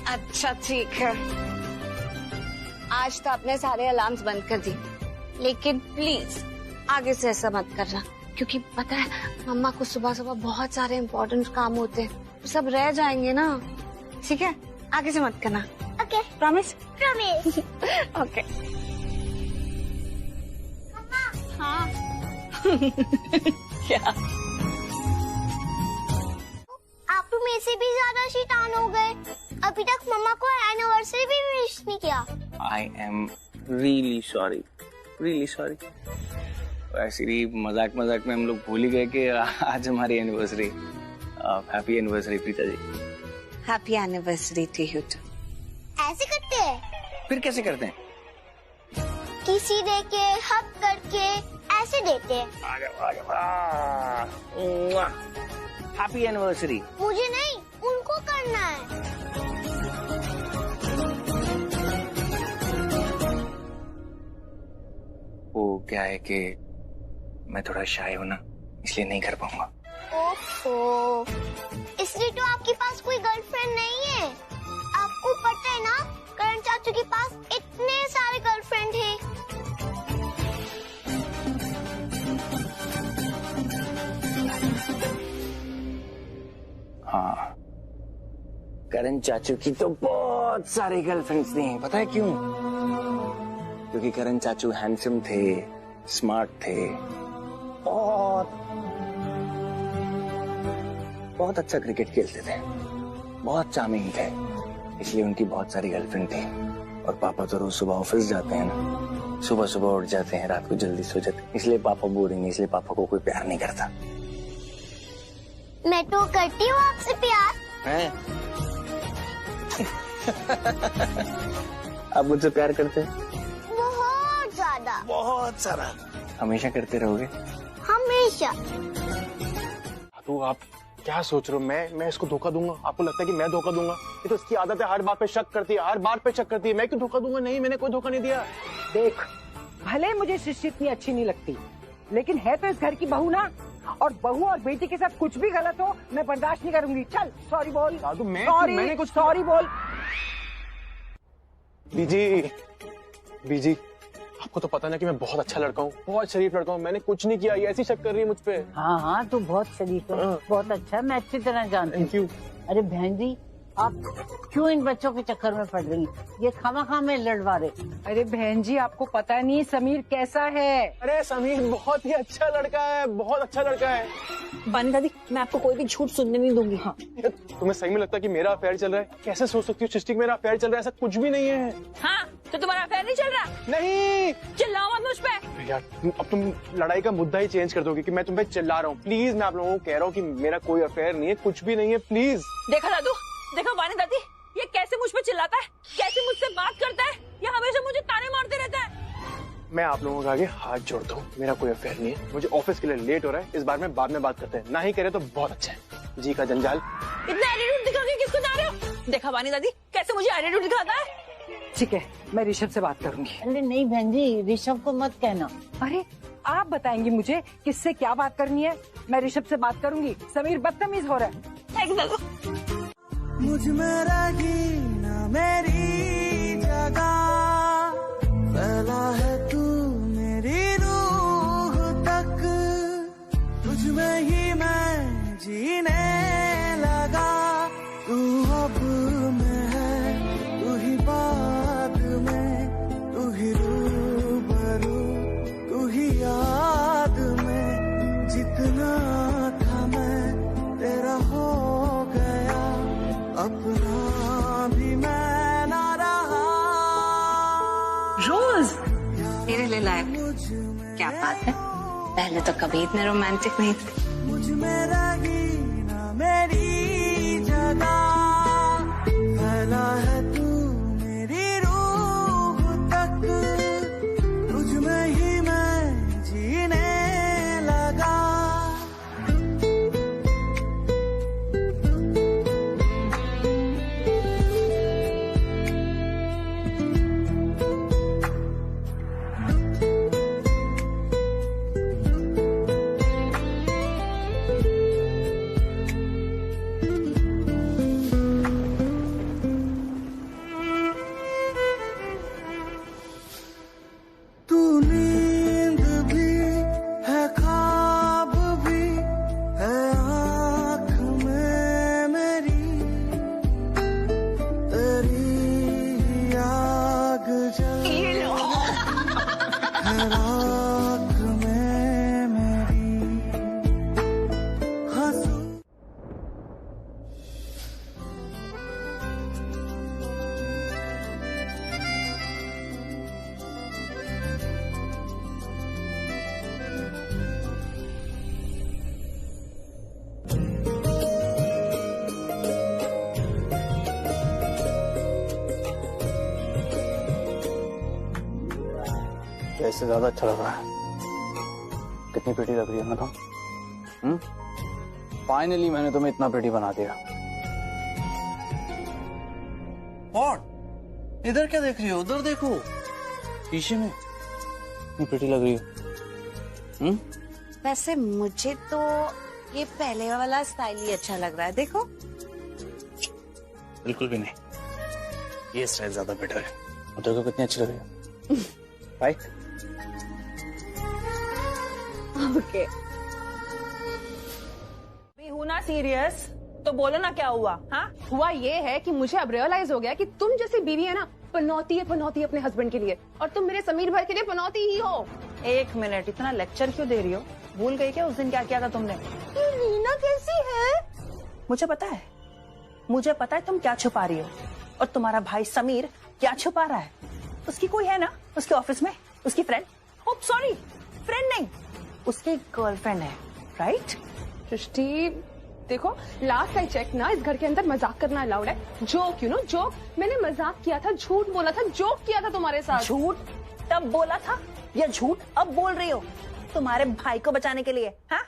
अच्छा ठीक है, आज तो आपने सारे अलार्म्स बंद कर दी, लेकिन प्लीज आगे से ऐसा मत करना, क्योंकि पता है मम्मा को सुबह सुबह बहुत सारे इम्पोर्टेंट काम होते हैं, सब रह जाएंगे ना। ठीक है, आगे से मत करना। Okay, promise? प्रॉमिस। ओके। हाँ। क्या? आप तो मेरे से भी ज्यादा शैतान हो गए। अभी तक मम्मा को एनिवर्सरी भी विश नहीं किया। I am really sorry, really sorry. Actually मजाक मजाक में हम लोग भूल ही गए कि आज हमारी anniversary. Happy anniversary Preeta ji. Happy anniversary to you too. ऐसे करते हैं? फिर कैसे करते हैं? किसी दे के, हक करके ऐसे देते हैं। Happy anniversary. मुझे नहीं, उनको करना है। वो क्या है कि मैं थोड़ा शाय हूं ना, इसलिए नहीं कर पाऊंगा। ओहो, इसलिए तो आपके पास कोई गर्लफ्रेंड नहीं है। आपको पता है ना, करण चाचू के पास इतने सारे गर्लफ्रेंड हैं। हाँ, करण चाचू की तो बहुत सारी गर्लफ्रेंड्स थी। पता है क्यों? क्योंकि करण चाचू हैंडसम थे, स्मार्ट थे, बहुत अच्छा क्रिकेट खेलते थे, बहुत चार्मिंग थे, इसलिए उनकी बहुत सारी गर्लफ्रेंड थी। और पापा तो रोज सुबह ऑफिस जाते हैं ना, सुबह सुबह उठ जाते हैं, रात को जल्दी सो जाते हैं, इसलिए पापा बोरिंग है, इसलिए पापा को कोई प्यार नहीं करता। मैं तो करती हूँ आपसे प्यार। हैं? आप मुझसे प्यार करते हैं? बहुत ज्यादा। बहुत सारा। हमेशा करते रहोगे? हमेशा। तो आप क्या सोच रहे हो? मैं इसको धोखा दूंगा? आपको लगता है कि मैं धोखा दूंगा? ये तो इसकी आदत है, हर बात पे शक करती है, हर बात पे शक करती है। मैं क्यों धोखा दूंगा? नहीं, मैंने कोई धोखा नहीं दिया। देख, भले मुझे सृष्टि इतनी अच्छी नहीं लगती, लेकिन है तो इस घर की बहू ना, और बहू और बेटी के साथ कुछ भी गलत हो मैं बर्दाश्त नहीं करूंगी। चल सॉरी बोल। दादू मैंने कुछ सॉरी बोल। बीजी, आपको तो पता ना कि मैं बहुत अच्छा लड़का हूँ, बहुत शरीफ लड़का हूँ। मैंने कुछ नहीं किया, ये ऐसी शक कर रही है मुझ पे। हाँ हाँ, तू बहुत शरीफ है, बहुत अच्छा, मैं अच्छी तरह जानती हूँ। Thank you. अरे बहन जी, आप क्यों इन बच्चों के चक्कर में पड़ रही हैं? ये खामा में लड़वा रहे। अरे बहन जी, आपको पता नहीं समीर कैसा है। अरे समीर बहुत ही अच्छा लड़का है, बहुत अच्छा लड़का है। बानी दादी, मैं आपको कोई भी झूठ सुनने नहीं दूंगी। हाँ, तुम्हें सही में लगता है कि मेरा अफेयर चल रहा है? कैसे सोच सकती हो सृष्टि कि मेरा अफेयर चल रहा है? ऐसा कुछ भी नहीं है। हाँ, तो तुम्हारा अफेयर नहीं चल रहा? नहीं, चिल्लाओ मत मुझ पे। यार अब तुम लड़ाई का मुद्दा ही चेंज कर दोगे कि मैं तुम पे चिल्ला रहा हूँ। प्लीज, मैं आप लोगों को कह रहा हूँ कि मेरा कोई अफेयर नहीं है, कुछ भी नहीं है। प्लीज देखा दादू, देखो बानी दादी, ये कैसे मुझ पे चिल्लाता है, कैसे मुझसे बात करता है, ये हमेशा मुझे ताने मारते रहता है। मैं आप लोगों के आगे हाथ जोड़ता हूँ, मेरा कोई अफेयर नहीं है। मुझे ऑफिस के लिए लेट हो रहा है, इस बार में बाद में बात करते हैं। ना ही करे तो बहुत अच्छा है। जी का जंजाल। इतना एटीट्यूड दिखा के किसको जा रहे हो? देखा बानी दादी, कैसे मुझे एटीट्यूड दिखाता है। ठीक है, मैं ऋषभ से बात करूंगी। अरे नहीं बहन जी, ऋषभ को मत कहना। अरे आप बताएंगी मुझे किससे क्या बात करनी है? मैं ऋषभ से बात करूंगी। समीर बदतमीज हो रहा है। मुझ में रही ना मेरी जगह, फैला है तू मेरी रूह तक, तुझ में ही मैं जीने लगा। तू अब में है, तू ही बाद में, तू ही रूबरू, तू ही याद में। जितना था मैं तेरा हो गया, अपना भी मैं ना रहा। रोज मेरे लिए लाए। क्या बात है, पहले तो कभी इतने रोमांटिक नहीं थे। मुझ में रही ना मेरी जगह, फैला है तू मेरी रूह तक, तुझ में ही मैं जीने लगा। तू नींद भी है, ख्वाब भी है आँख में मेरी, तेरी आग जल है राख में मेरी। हंसू इससे ज्यादा अच्छा लग रहा है। कितनी प्रिटी लग रही है मैं तो। फाइनली मैंने तुम्हें इतना प्रिटी बना दिया। और इधर क्या देख रही हो? उधर देखो, शीशे में इतनी प्रिटी लग रही हो। वैसे मुझे तो ये पहले वाला स्टाइल ही अच्छा लग रहा है। देखो, बिल्कुल भी नहीं, ये स्टाइल ज्यादा बेटर है। और तेरे को कितनी अच्छी लग रही है, राइट? ओके, हूँ ना सीरियस, तो बोलो ना क्या हुआ। हाँ, हुआ ये है कि मुझे अब रियलाइज हो गया कि तुम जैसी बीवी है ना, पनौती है अपने हस्बैंड के लिए, और तुम मेरे समीर भाई के लिए पनौती ही हो। एक मिनट, इतना लेक्चर क्यों दे रही हो? भूल गई क्या उस दिन क्या किया था तुमने? ये रीना कैसी है? मुझे पता है तुम क्या छुपा रही हो, और तुम्हारा भाई समीर क्या छुपा रहा है। उसकी कोई है ना उसके ऑफिस में, उसकी फ्रेंड, ओह सॉरी फ्रेंड नहीं, उसकी गर्लफ्रेंड है, राइट? सृष्टि, देखो लास्ट आई चेक ना, इस घर के अंदर मजाक करना अलाउड है। जोक यू नो जोक, मैंने मजाक किया था, झूठ बोला था, जोक किया था तुम्हारे साथ। झूठ तब बोला था या झूठ अब बोल रही हो तुम्हारे भाई को बचाने के लिए? हाँ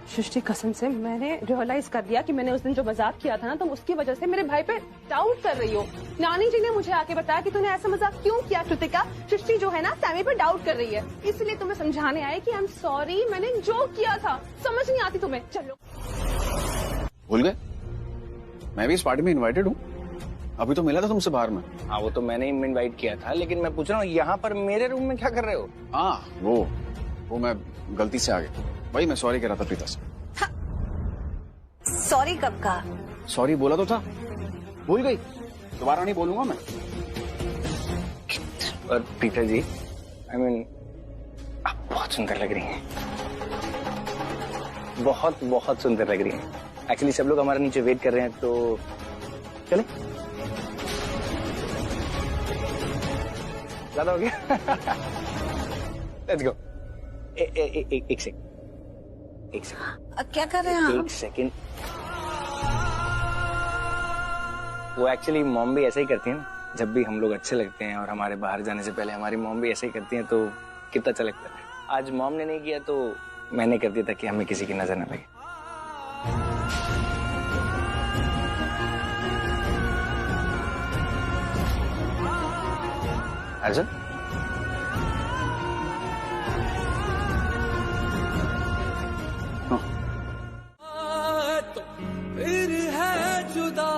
सृष्टि कसम से मैंने रियलाइज कर दिया कि मैंने उस दिन जो मजाक किया था ना, तुम उसकी वजह से मेरे भाई पे डाउट कर रही हो। नानी जी ने मुझे आके बताया कि तूने ऐसा मजाक क्यों किया कृतिका, सृष्टि जो है ना सैमी पे डाउट कर रही है, इसलिए तुम्हें समझाने आए कि आई एम सॉरी, मैंने जोक किया था। समझ नहीं आती तुम्हें? चलो भूल गए? मैं भी इस पार्टी में इन्वाइटेड हूँ। अभी तो मिला था तुमसे बाहर में। हाँ वो तो मैंने ही इनवाइट किया था, लेकिन मैं पूछ रहा हूँ यहाँ पर मेरे रूम में क्या कर रहे हो? हाँ वो मैं गलती से आ गया, वही मैं सॉरी कह रहा था प्रीता से। सॉरी कब कहा? सॉरी बोला तो था, भूल गई? दोबारा नहीं बोलूंगा मैं। और प्रीता जी आई मीन आप बहुत सुंदर लग रही हैं, बहुत बहुत सुंदर लग रही हैं। एक्चुअली सब लोग हमारे नीचे वेट कर रहे हैं, तो चले? ज्यादा हो गया? Let's go. एक सेकंड क्या कर रहे हैं आप? एक सेकंड। वो एक्चुअली मॉम भी ऐसा ही करती है ना, जब भी हम लोग अच्छे लगते हैं और हमारे बाहर जाने से पहले हमारी मॉम भी ऐसा ही करती है, तो कितना अच्छा लगता है। आज मॉम ने नहीं किया तो मैंने कर दिया ताकि हमें किसी की नजर न लगे। अर्जुन फिर है जुदा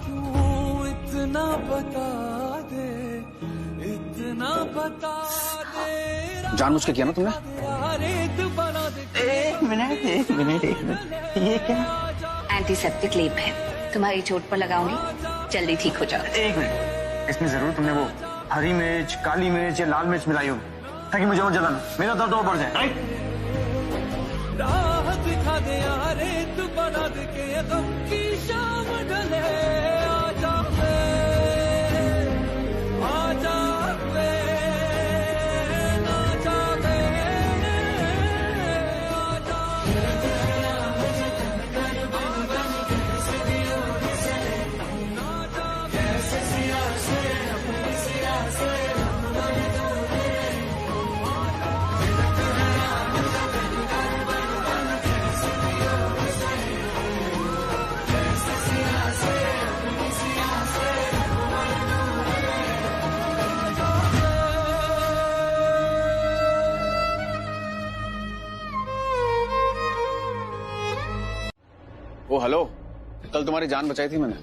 क्यों, इतना बता दे, इतना बता दे। जानबूझ के किया ना तुमने? एक मिनट ये क्या? एंटीसेप्टिक लीप है, तुम्हारी चोट पर लगाऊंगी, जल्दी ठीक हो जाओ। एक मिनट, इसमें जरूर तुमने वो हरी मिर्च, काली मिर्च या लाल मिर्च मिलाई होगी ताकि मुझे और जलाना, मेरा दर्द और बढ़ जाए। राइट? राह दिखा दे यारे, तू बना दे के गम की शाम ढले। आजा आजा ना जावे, ओ हेलो, कल तुम्हारी जान बचाई थी मैंने,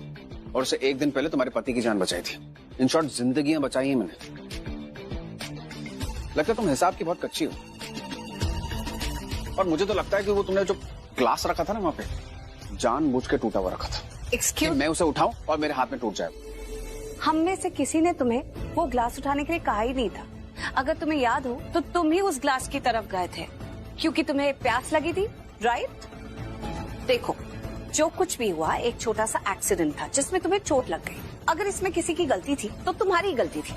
और उससे एक दिन पहले तुम्हारे पति की जान बचाई थी। इन शॉर्ट जिंदगियां बचाई हैं मैंने। लगता है तुम हिसाब की बहुत कच्ची हो। और मुझे तो लगता है कि वो तुमने जो ग्लास रखा था ना वहां पे, जानबूझ के टूटा हुआ रखा था। एक्सक्यूज, मैं उसे उठाऊं और मेरे हाथ में टूट जाए। हम में से किसी ने तुम्हें वो ग्लास उठाने के लिए कहा ही नहीं था। अगर तुम्हें याद हो तो तुम ही उस ग्लास की तरफ गए थे क्योंकि तुम्हें प्यास लगी थी, राइट? देखो जो कुछ भी हुआ एक छोटा सा एक्सीडेंट था जिसमें तुम्हें चोट लग गई। अगर इसमें किसी की गलती थी तो तुम्हारी गलती थी।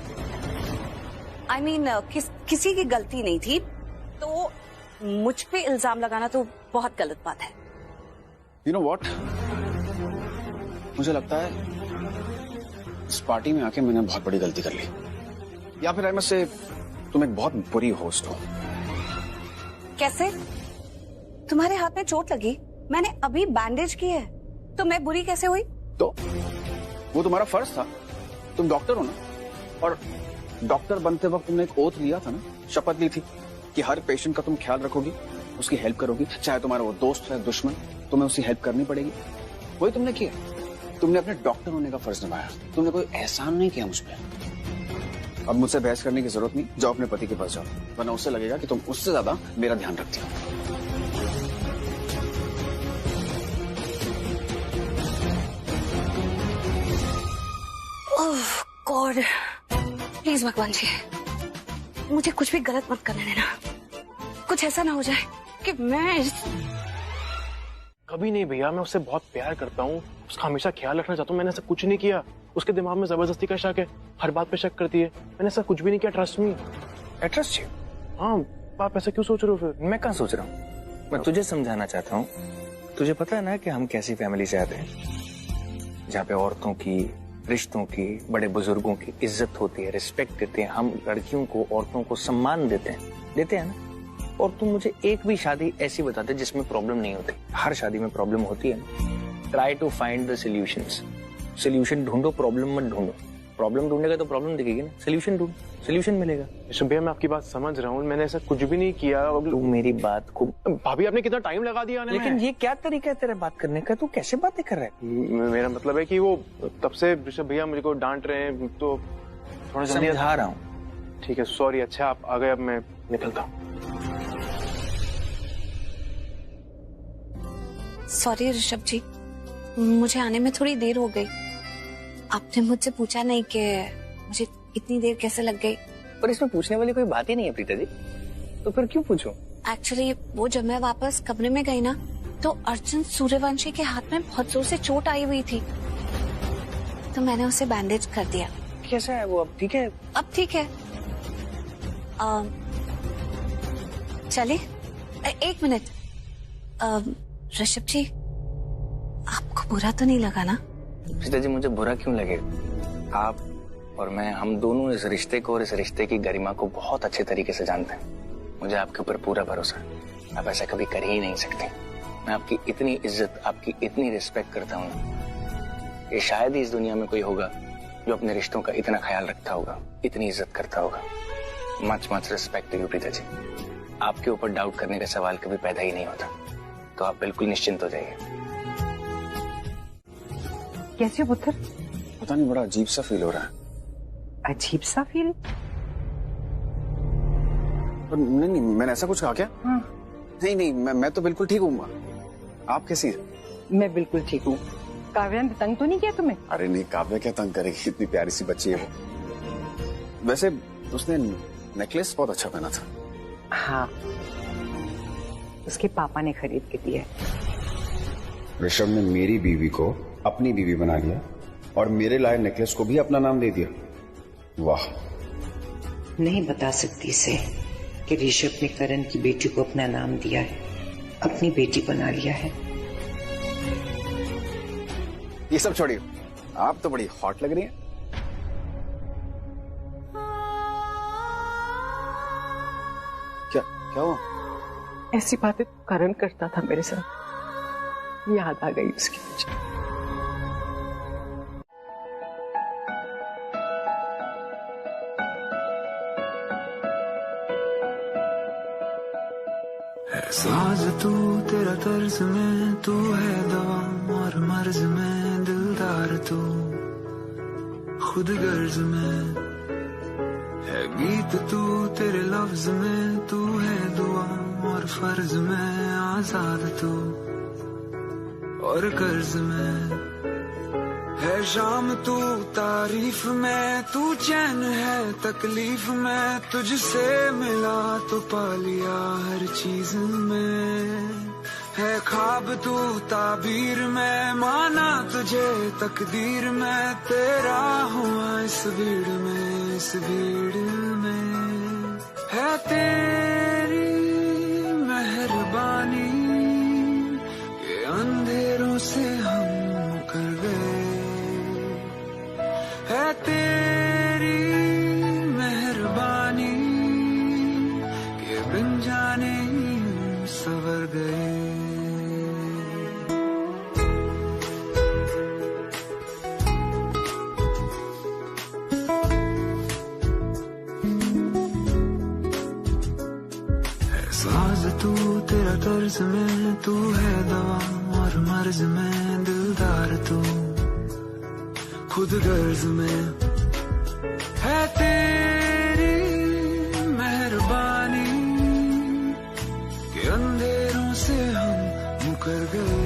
I mean, किसी की गलती नहीं थी तो मुझ पे इल्जाम लगाना तो बहुत गलत बात है। You know what? मुझे लगता है इस पार्टी में आके मैंने बहुत बड़ी गलती कर ली, या फिर मैं से तुम एक बहुत बुरी होस्ट हो। कैसे? तुम्हारे हाथ में चोट लगी, मैंने अभी बैंडेज की है, तो मैं बुरी कैसे हुई? तो वो तुम्हारा फर्ज था, तुम डॉक्टर हो ना, और डॉक्टर बनते वक्त तुमने एक ओथ लिया था ना, शपथ ली थी कि हर पेशेंट का तुम ख्याल रखोगी, उसकी हेल्प करोगी, चाहे तुम्हारा वो दोस्त है दुश्मन, तुम्हें उसकी हेल्प करनी पड़ेगी। वही तुमने किया। तुमने अपने डॉक्टर होने का फर्ज निभाया, तुमने कोई एहसान नहीं किया मुझ पर। अब मुझसे बहस करने की जरूरत नहीं, जाओ अपने पति के पास जाओ, वरना उससे लगेगा कि तुम उससे ज्यादा मेरा ध्यान रखती हो। गॉड, प्लीज भगवान जी मुझे कुछ भी गलत मत करने देना। कुछ ऐसा ना हो जाए कि मैं कभी नहीं भैया, मैं उससे बहुत प्यार करता हूँ, उसका हमेशा ख्याल रखना चाहता हूँ। मैंने ऐसा कुछ नहीं किया। उसके दिमाग में जबरदस्ती का शक है, हर बात पे शक करती है। मैंने ऐसा कुछ भी नहीं किया, ट्रस्ट मी। Trust you? हाँ, आप ऐसा क्यों सोच रहे हो फिर? मैं कहाँ सोच रहा हूँ, मैं तुझे समझाना चाहता हूँ तुझे पता है ना कि हम कैसी फैमिली से आते हैं, जहाँ पे औरतों की, रिश्तों की, बड़े बुजुर्गों की इज्जत होती है, रिस्पेक्ट देते हैं। हम लड़कियों को, औरतों को सम्मान देते हैं ना। और तुम मुझे एक भी शादी ऐसी बता दे जिसमें प्रॉब्लम नहीं होती। हर शादी में प्रॉब्लम होती है ना। Try to find the solutions. Solution ढूंढो, प्रॉब्लम मत ढूंढो। प्रॉब्लम ढूंढेगा तो प्रॉब्लम दिखेगी ना। सॉल्यूशन ढूंढ, सॉल्यूशन मिलेगा। भैया मैं आपकी बात समझ रहा हूँ, मैंने ऐसा कुछ भी नहीं किया। तू मेरी बात को, भाभी आपने कितना टाइम लगा दिया आने में। लेकिन ये क्या तरीका है तेरे बात करने का? तू कैसे बातें कर रहा है? मेरा मतलब है कि वो तब से ऋषभ भैया मुझको डांट रहे हैं, तो थोड़ा जल्दी समझा रहा हूँ। ठीक है, सॉरी। अच्छा आप आ गए, अब मैं निकलता हूँ। सॉरी ऋषभ जी, मुझे आने में थोड़ी देर हो गई। आपने मुझसे पूछा नहीं कि मुझे इतनी देर कैसे लग गई। पर इसमें पूछने वाली कोई बात ही नहीं है प्रीता जी, तो फिर क्यों पूछूं? एक्चुअली वो जब मैं वापस कमरे में गई ना, तो अर्जुन सूर्यवंशी के हाथ में बहुत जोर से चोट आई हुई थी, तो मैंने उसे बैंडेज कर दिया। कैसा है वो? अब ठीक है? अब ठीक है। चलिए, एक मिनट। ऋषभ जी, आपको बुरा तो नहीं लगा ना? प्रीता जी, मुझे बुरा क्यों लगेगा? आप और मैं, हम दोनों इस रिश्ते को और इस रिश्ते की गरिमा को बहुत अच्छे तरीके से जानते हैं। मुझे आपके ऊपर पूरा भरोसा है। आप ऐसा कभी कर ही नहीं सकते। मैं आपकी इतनी इज्जत, आपकी इतनी रिस्पेक्ट करता हूँ। ये शायद ही इस दुनिया में कोई होगा जो अपने रिश्तों का इतना ख्याल रखता होगा, इतनी इज्जत करता होगा। Much respect to you Preeta ji. आपके ऊपर डाउट करने का सवाल कभी पैदा ही नहीं होता, तो आप बिल्कुल निश्चिंत हो जाइए। कैसे हो पुत्र? पता नहीं, बड़ा अजीब सा फील हो रहा है। अजीब सा फील? नहीं, मैंने ऐसा कुछ कहा क्या? हाँ। नहीं, मैं तो बिल्कुल ठीक हूँ। आप कैसी है? मैं बिल्कुल ठीक हूँ। काव्या ने तंग तो नहीं किया तुम्हें? अरे नहीं, काव्या क्या तंग करेगी, इतनी प्यारी सी बच्ची है वो। वैसे उसने नेकलेस बहुत अच्छा पहना था। हाँ, उसके पापा ने खरीद के दिया। ऋषभ ने मेरी बीवी को अपनी बीवी बना लिया और मेरे लाए नेकलेस को भी अपना नाम दे दिया। वाह। नहीं बता सकती इसे कि ऋषभ ने करण की बेटी को अपना नाम दिया है, अपनी बेटी बना लिया है। ये सब छोड़िए, आप तो बड़ी हॉट लग रही हैं। क्या हुआ? ऐसी बातें करण करता था मेरे साथ, याद आ गई उसकी मुझे। साज तू तेरा तर्ज में, तू है दवा और मर्ज में, दिलदार तू खुद गर्ज में है, गीत तू तेरे लफ्ज में, तू है दुआ और फर्ज में, आजाद तू और कर्ज में है, शाम तू तारीफ में, तू चैन है तकलीफ में, तुझसे मिला तो पा लिया हर चीज में, है ख्वाब तू ताबीर में, माना तुझे तकदीर में, तेरा हुआ इस भीड़ में, इस भीड़ में है तेरी मेहरबानी के अंधेरों से हम मुकर गए, है तेरी मेहरबानी के बिन जाने ही सवर गए। साज तू तेरा तर्ज में, तू है दवा और मर्ज में, दिलदार तू खुद गर्ज में है, तेरी मेहरबानी के अंधेरों से हम मुकर गए।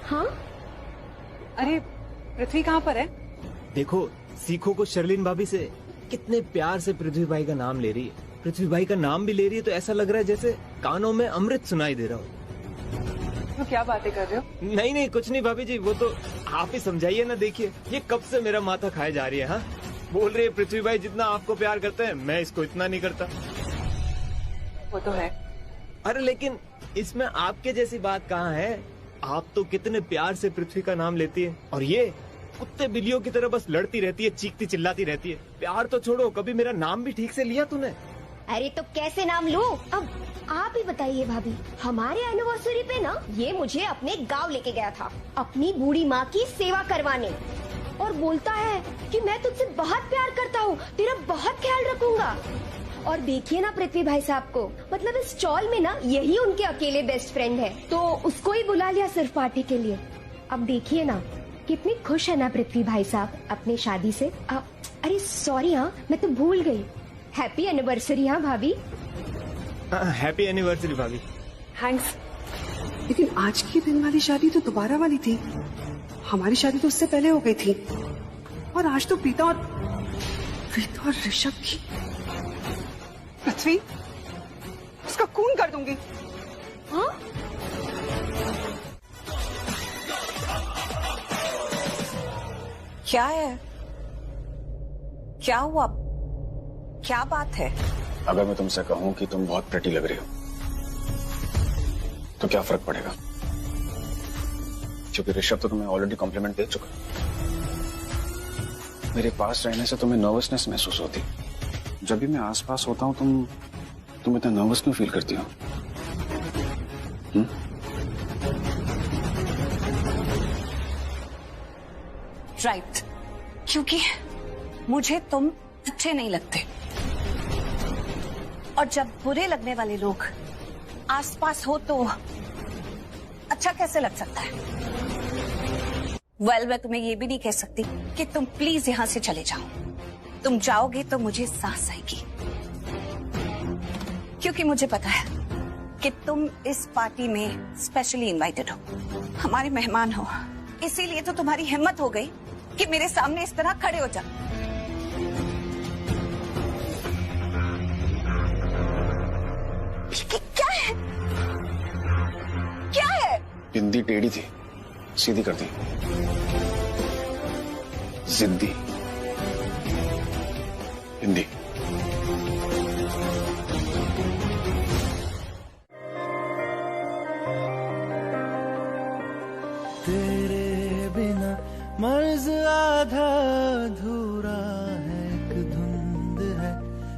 हाँ? अरे पृथ्वी कहाँ पर है? देखो, सीखो को शर्लिन भाभी से कितने प्यार से पृथ्वी भाई का नाम ले रही है। पृथ्वी भाई का नाम भी ले रही है, तो ऐसा लग रहा है जैसे कानों में अमृत सुनाई दे रहा हो। तो क्या बातें कर रहे हो? नहीं कुछ नहीं भाभी जी, वो तो आप ही समझाइए ना। देखिए ये कब से मेरा माथा खाए जा रही है। हाँ, बोल रही है पृथ्वी भाई जितना आपको प्यार करते हैं, मैं इसको इतना नहीं करता। वो तो है, अरे लेकिन इसमें आपके जैसी बात कहाँ है? आप तो कितने प्यार से पृथ्वी का नाम लेती है और ये कुत्ते बिल्लियों की तरह बस लड़ती रहती है, चीखती चिल्लाती रहती है। प्यार तो छोड़ो, कभी मेरा नाम भी ठीक से लिया तूने? अरे तो कैसे नाम लूं? अब आप ही बताइए भाभी। हमारे एनिवर्सरी पे ना ये मुझे अपने गांव लेके गया था अपनी बूढ़ी माँ की सेवा करवाने, और बोलता है कि मैं तुझसे बहुत प्यार करता हूँ, तेरा बहुत ख्याल रखूंगा। और देखिए ना पृथ्वी भाई साहब को, मतलब इस स्टॉल में ना यही उनके अकेले बेस्ट फ्रेंड है, तो उसको ही बुला लिया सिर्फ पार्टी के लिए। अब देखिए ना कितनी खुश है ना पृथ्वी भाई साहब अपनी शादी से। अरे सॉरी, हाँ मैं तो भूल गई। Happy anniversary. हाँ भाभी, हैप्पी एनिवर्सरी भाभी। थैंक्स। लेकिन आज की दिन वाली शादी तो दोबारा वाली थी, हमारी शादी तो उससे पहले हो गई थी, और आज तो प्रीता और ऋषभ की। पृथ्वी, उसका खून कर दूंगी। हाँ? क्या है? क्या हुआ? क्या बात है? अगर मैं तुमसे कहूं कि तुम बहुत प्रेटी लग रही हो तो क्या फर्क पड़ेगा? क्योंकि ऋषभ तो तुम्हें ऑलरेडी कॉम्प्लीमेंट दे चुका। मेरे पास रहने से तुम्हें नर्वसनेस महसूस होती। जब भी मैं आसपास होता हूं तुम इतना नर्वस क्यों फील करती हो? राइट, क्योंकि मुझे तुम अच्छे नहीं लगते, और जब बुरे लगने वाले लोग आसपास हो तो अच्छा कैसे लग सकता है? मैं तुम्हें ये भी नहीं कह सकती कि तुम प्लीज यहां से चले जाओ। तुम जाओगे तो मुझे सांस आएगी, क्योंकि मुझे पता है कि तुम इस पार्टी में स्पेशली इनवाइटेड हो, हमारे मेहमान हो। इसीलिए तो तुम्हारी हिम्मत हो गई कि मेरे सामने इस तरह खड़े हो जा। क्या है? क्या है? बिंदी टेढ़ी थी, सीधी कर दी। जिद्दी बिंदी। तेरे बिना मर्ज आधा अधूरा है, एक धुंध है,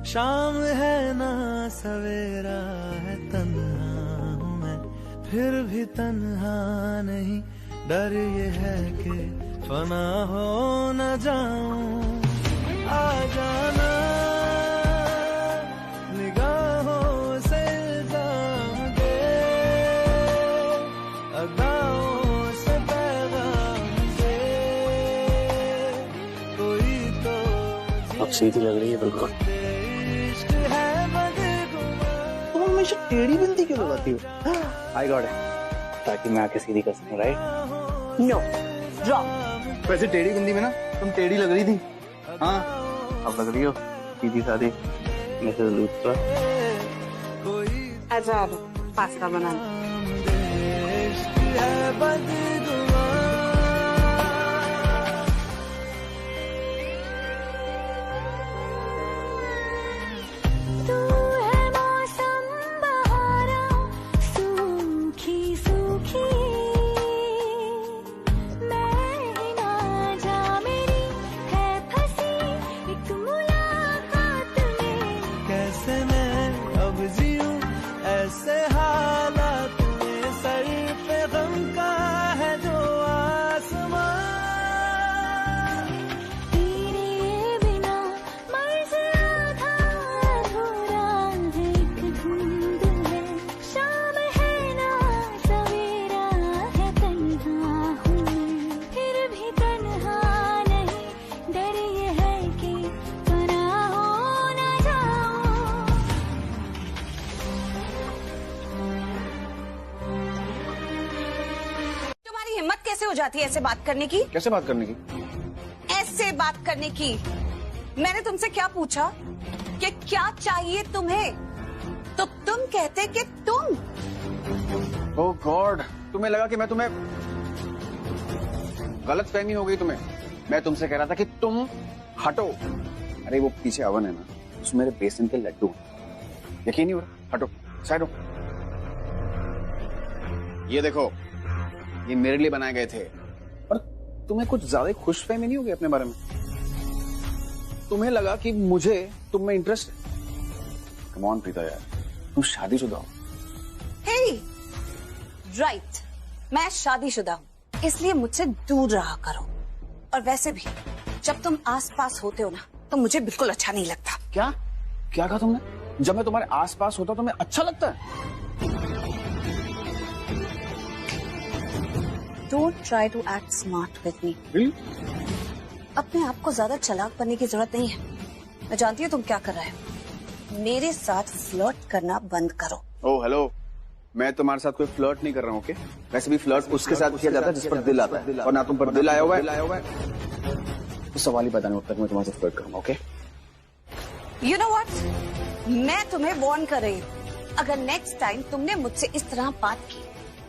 शाम है ना सवेरा है, तन्हा हूँ मैं फिर भी तन्हा नहीं। डर ये है कि फना हो न जाऊं, आ जाना निगाहों से इल्जाम दे, अदाओं से पैगाम दे, कोई तो अब सीधी लग रही है बिल्कुल। इश्क है बदगुमान। तुम हमेशा टेढ़ी बिंदी क्यों लगाती हो? आई गॉट इट, ताकि मैं आके सीधी कर सकूं, राइट? No, wrong. वैसे टेढ़ी बिंदी में ना तुम टेढ़ी लग रही थी। हाँ, अब लग रही हो सीधी सादी मिसेस लूथरा। आजा पास्ता बनाना। जाती है ऐसे बात करने की? कैसे बात करने की? ऐसे बात करने की। मैंने तुमसे क्या पूछा कि क्या चाहिए तुम्हें, तो तुम कहते कि तुम। ओह गॉड, तुम्हें लगा कि मैं तुम्हें, गलत फहमी हो गई तुम्हें। मैं तुमसे कह रहा था कि तुम हटो। अरे वो पीछे अवन है ना, उसमें मेरे बेसन के लड्डू, यकीन नहीं हो रहा? हटो, साइड हो। ये देखो, ये मेरे लिए बनाए गए थे। और तुम्हें कुछ ज्यादा खुशफहमी नहीं होगी अपने बारे में? तुम्हें लगा कि मुझे तुम में इंटरेस्ट है? कम ऑन प्रीता यार, तुम शादीशुदा हो। हे, राइट, मैं शादीशुदा हूँ, इसलिए मुझसे दूर रहा करो। और वैसे भी जब तुम आसपास होते हो ना तो मुझे बिल्कुल अच्छा नहीं लगता। क्या क्या कहा तुमने? जब मैं तुम्हारे आसपास होता तो तुम्हें अच्छा लगता है? Don't try to act smart with me. अपने आप को ज्यादा चालाक बनने की जरूरत नहीं है। मैं जानती हूँ तुम क्या कर रहे हो। मेरे साथ फ्लर्ट करना बंद करो। ओह हेलो, मैं तुम्हारे साथ कोई फ्लर्ट नहीं कर रहा हूँ, ओके? वैसे भी फ्लर्ट उसके साथ किया जाता है जिस पर दिल आता है, और ना तुम पर दिल आया हुआ है। तो सवाल ही पता नहीं तक मैं तुम्हारे साथ फ्लर्ट करूंगा, ओके? You know what? मैं तुम्हें वार्न कर रही हूँ, अगर नेक्स्ट टाइम तुमने मुझसे इस तरह बात की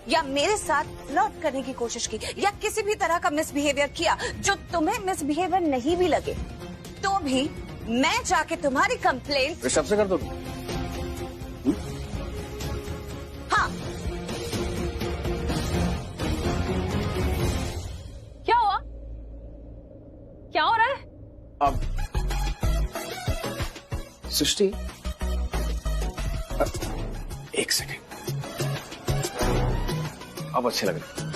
या मेरे साथ फ्लर्ट करने की कोशिश की या किसी भी तरह का मिसबिहेवियर किया जो तुम्हें मिसबिहेवियर नहीं भी लगे, तो भी मैं जाके तुम्हारी कंप्लेंट ऋषभ से कर दो। हाँ। क्या हुआ? क्या हो रहा है? अब सृष्टि, एक सेकेंड, अब अच्छे लग रहे हैं।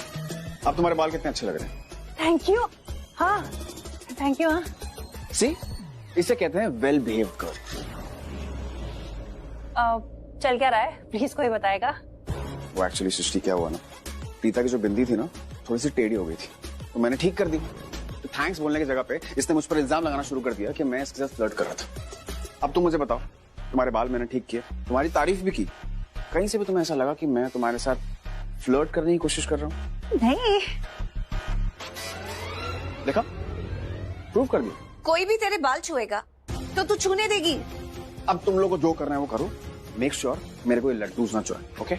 अब तुम्हारे बाल कितने अच्छे लग रहे हैं। Thank you. हाँ, थैंक यू। हाँ, सी, इसे कहते हैं वेल बिहेव्ड गर्ल। चल क्या रहा है, प्लीज कोई बताएगा? वो एक्चुअली सृष्टि क्या हुआ ना, प्रीता की जो बिंदी थी ना थोड़ी सी टेढ़ी हो गई थी, तो मैंने ठीक कर दी। तो थैंक्स बोलने की जगह पे इसने मुझ पर इल्जाम लगाना शुरू कर दिया कि मैं इसके साथ फ्लर्ट कर रहा था। अब तुम मुझे बताओ, तुम्हारे बाल मैंने ठीक किए, तुम्हारी तारीफ भी की, कहीं से भी तुम्हें ऐसा लगा कि मैं तुम्हारे साथ फ्लर्ट करने की कोशिश कर रहा हूँ? नहीं। देखा, प्रूव कर दिया। कोई भी तेरे बाल छुएगा तो तू छूने देगी? अब तुम लोग को जो करना है वो करो, मेक श्योर मेरे को ये लड्डूज ना चुराए, ओके?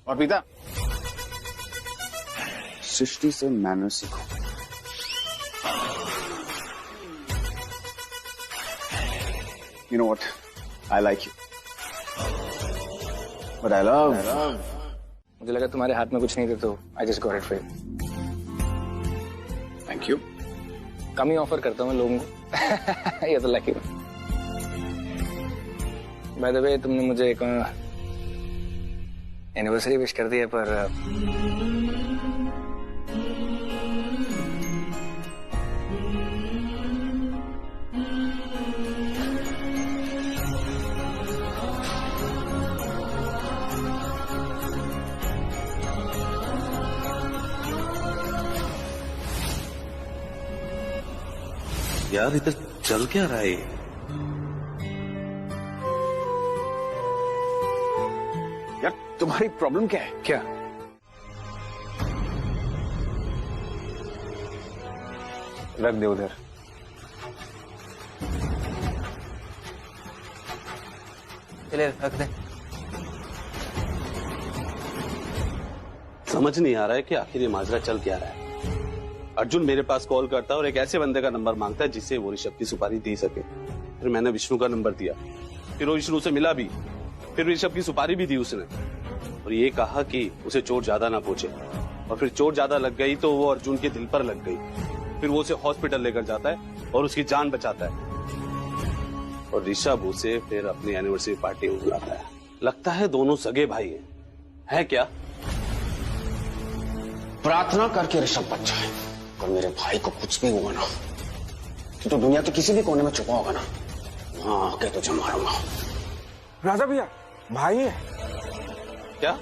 और प्रीता, सृष्टि से मैनर्स सीखो। You know what? I like you. But I love. मुझे लगा तुम्हारे हाथ में कुछ नहीं थे तो I just got it for you. Thank you. Come he offer करता हूँ मैं लोगों को। ये तो लकी। By the way, तुमने मुझे एक एनिवर्सरी विश कर दी है, पर यार इधर चल क्या रहा है? यार तुम्हारी प्रॉब्लम क्या है? क्या? रख दे उधर। चले रख दे। समझ नहीं आ रहा है कि आखिर ये माजरा चल क्या रहा है। अर्जुन मेरे पास कॉल करता है और एक ऐसे बंदे का नंबर मांगता है जिससे वो ऋषभ की सुपारी दे सके। फिर मैंने विष्णु का नंबर दिया, फिर वो विष्णु से मिला भी, फिर ऋषभ की सुपारी भी दी उसने, और ये कहा कि उसे चोट ज्यादा ना पहुंचे। और फिर चोट ज्यादा लग गई तो वो अर्जुन के दिल पर लग गई। फिर वो उसे हॉस्पिटल लेकर जाता है और उसकी जान बचाता है, और ऋषभ उसे फिर अपनी एनिवर्सरी पार्टी में बुलाता है। लगता है दोनों सगे भाई हैं, है क्या? प्रार्थना करके ऋषभ बच जाए, और मेरे भाई को कुछ भी हुआ ना तो दुनिया के किसी भी कोने में छुपा होगा ना, वहां आके तुझे मारूंगा। राजा भैया, भाई है क्या?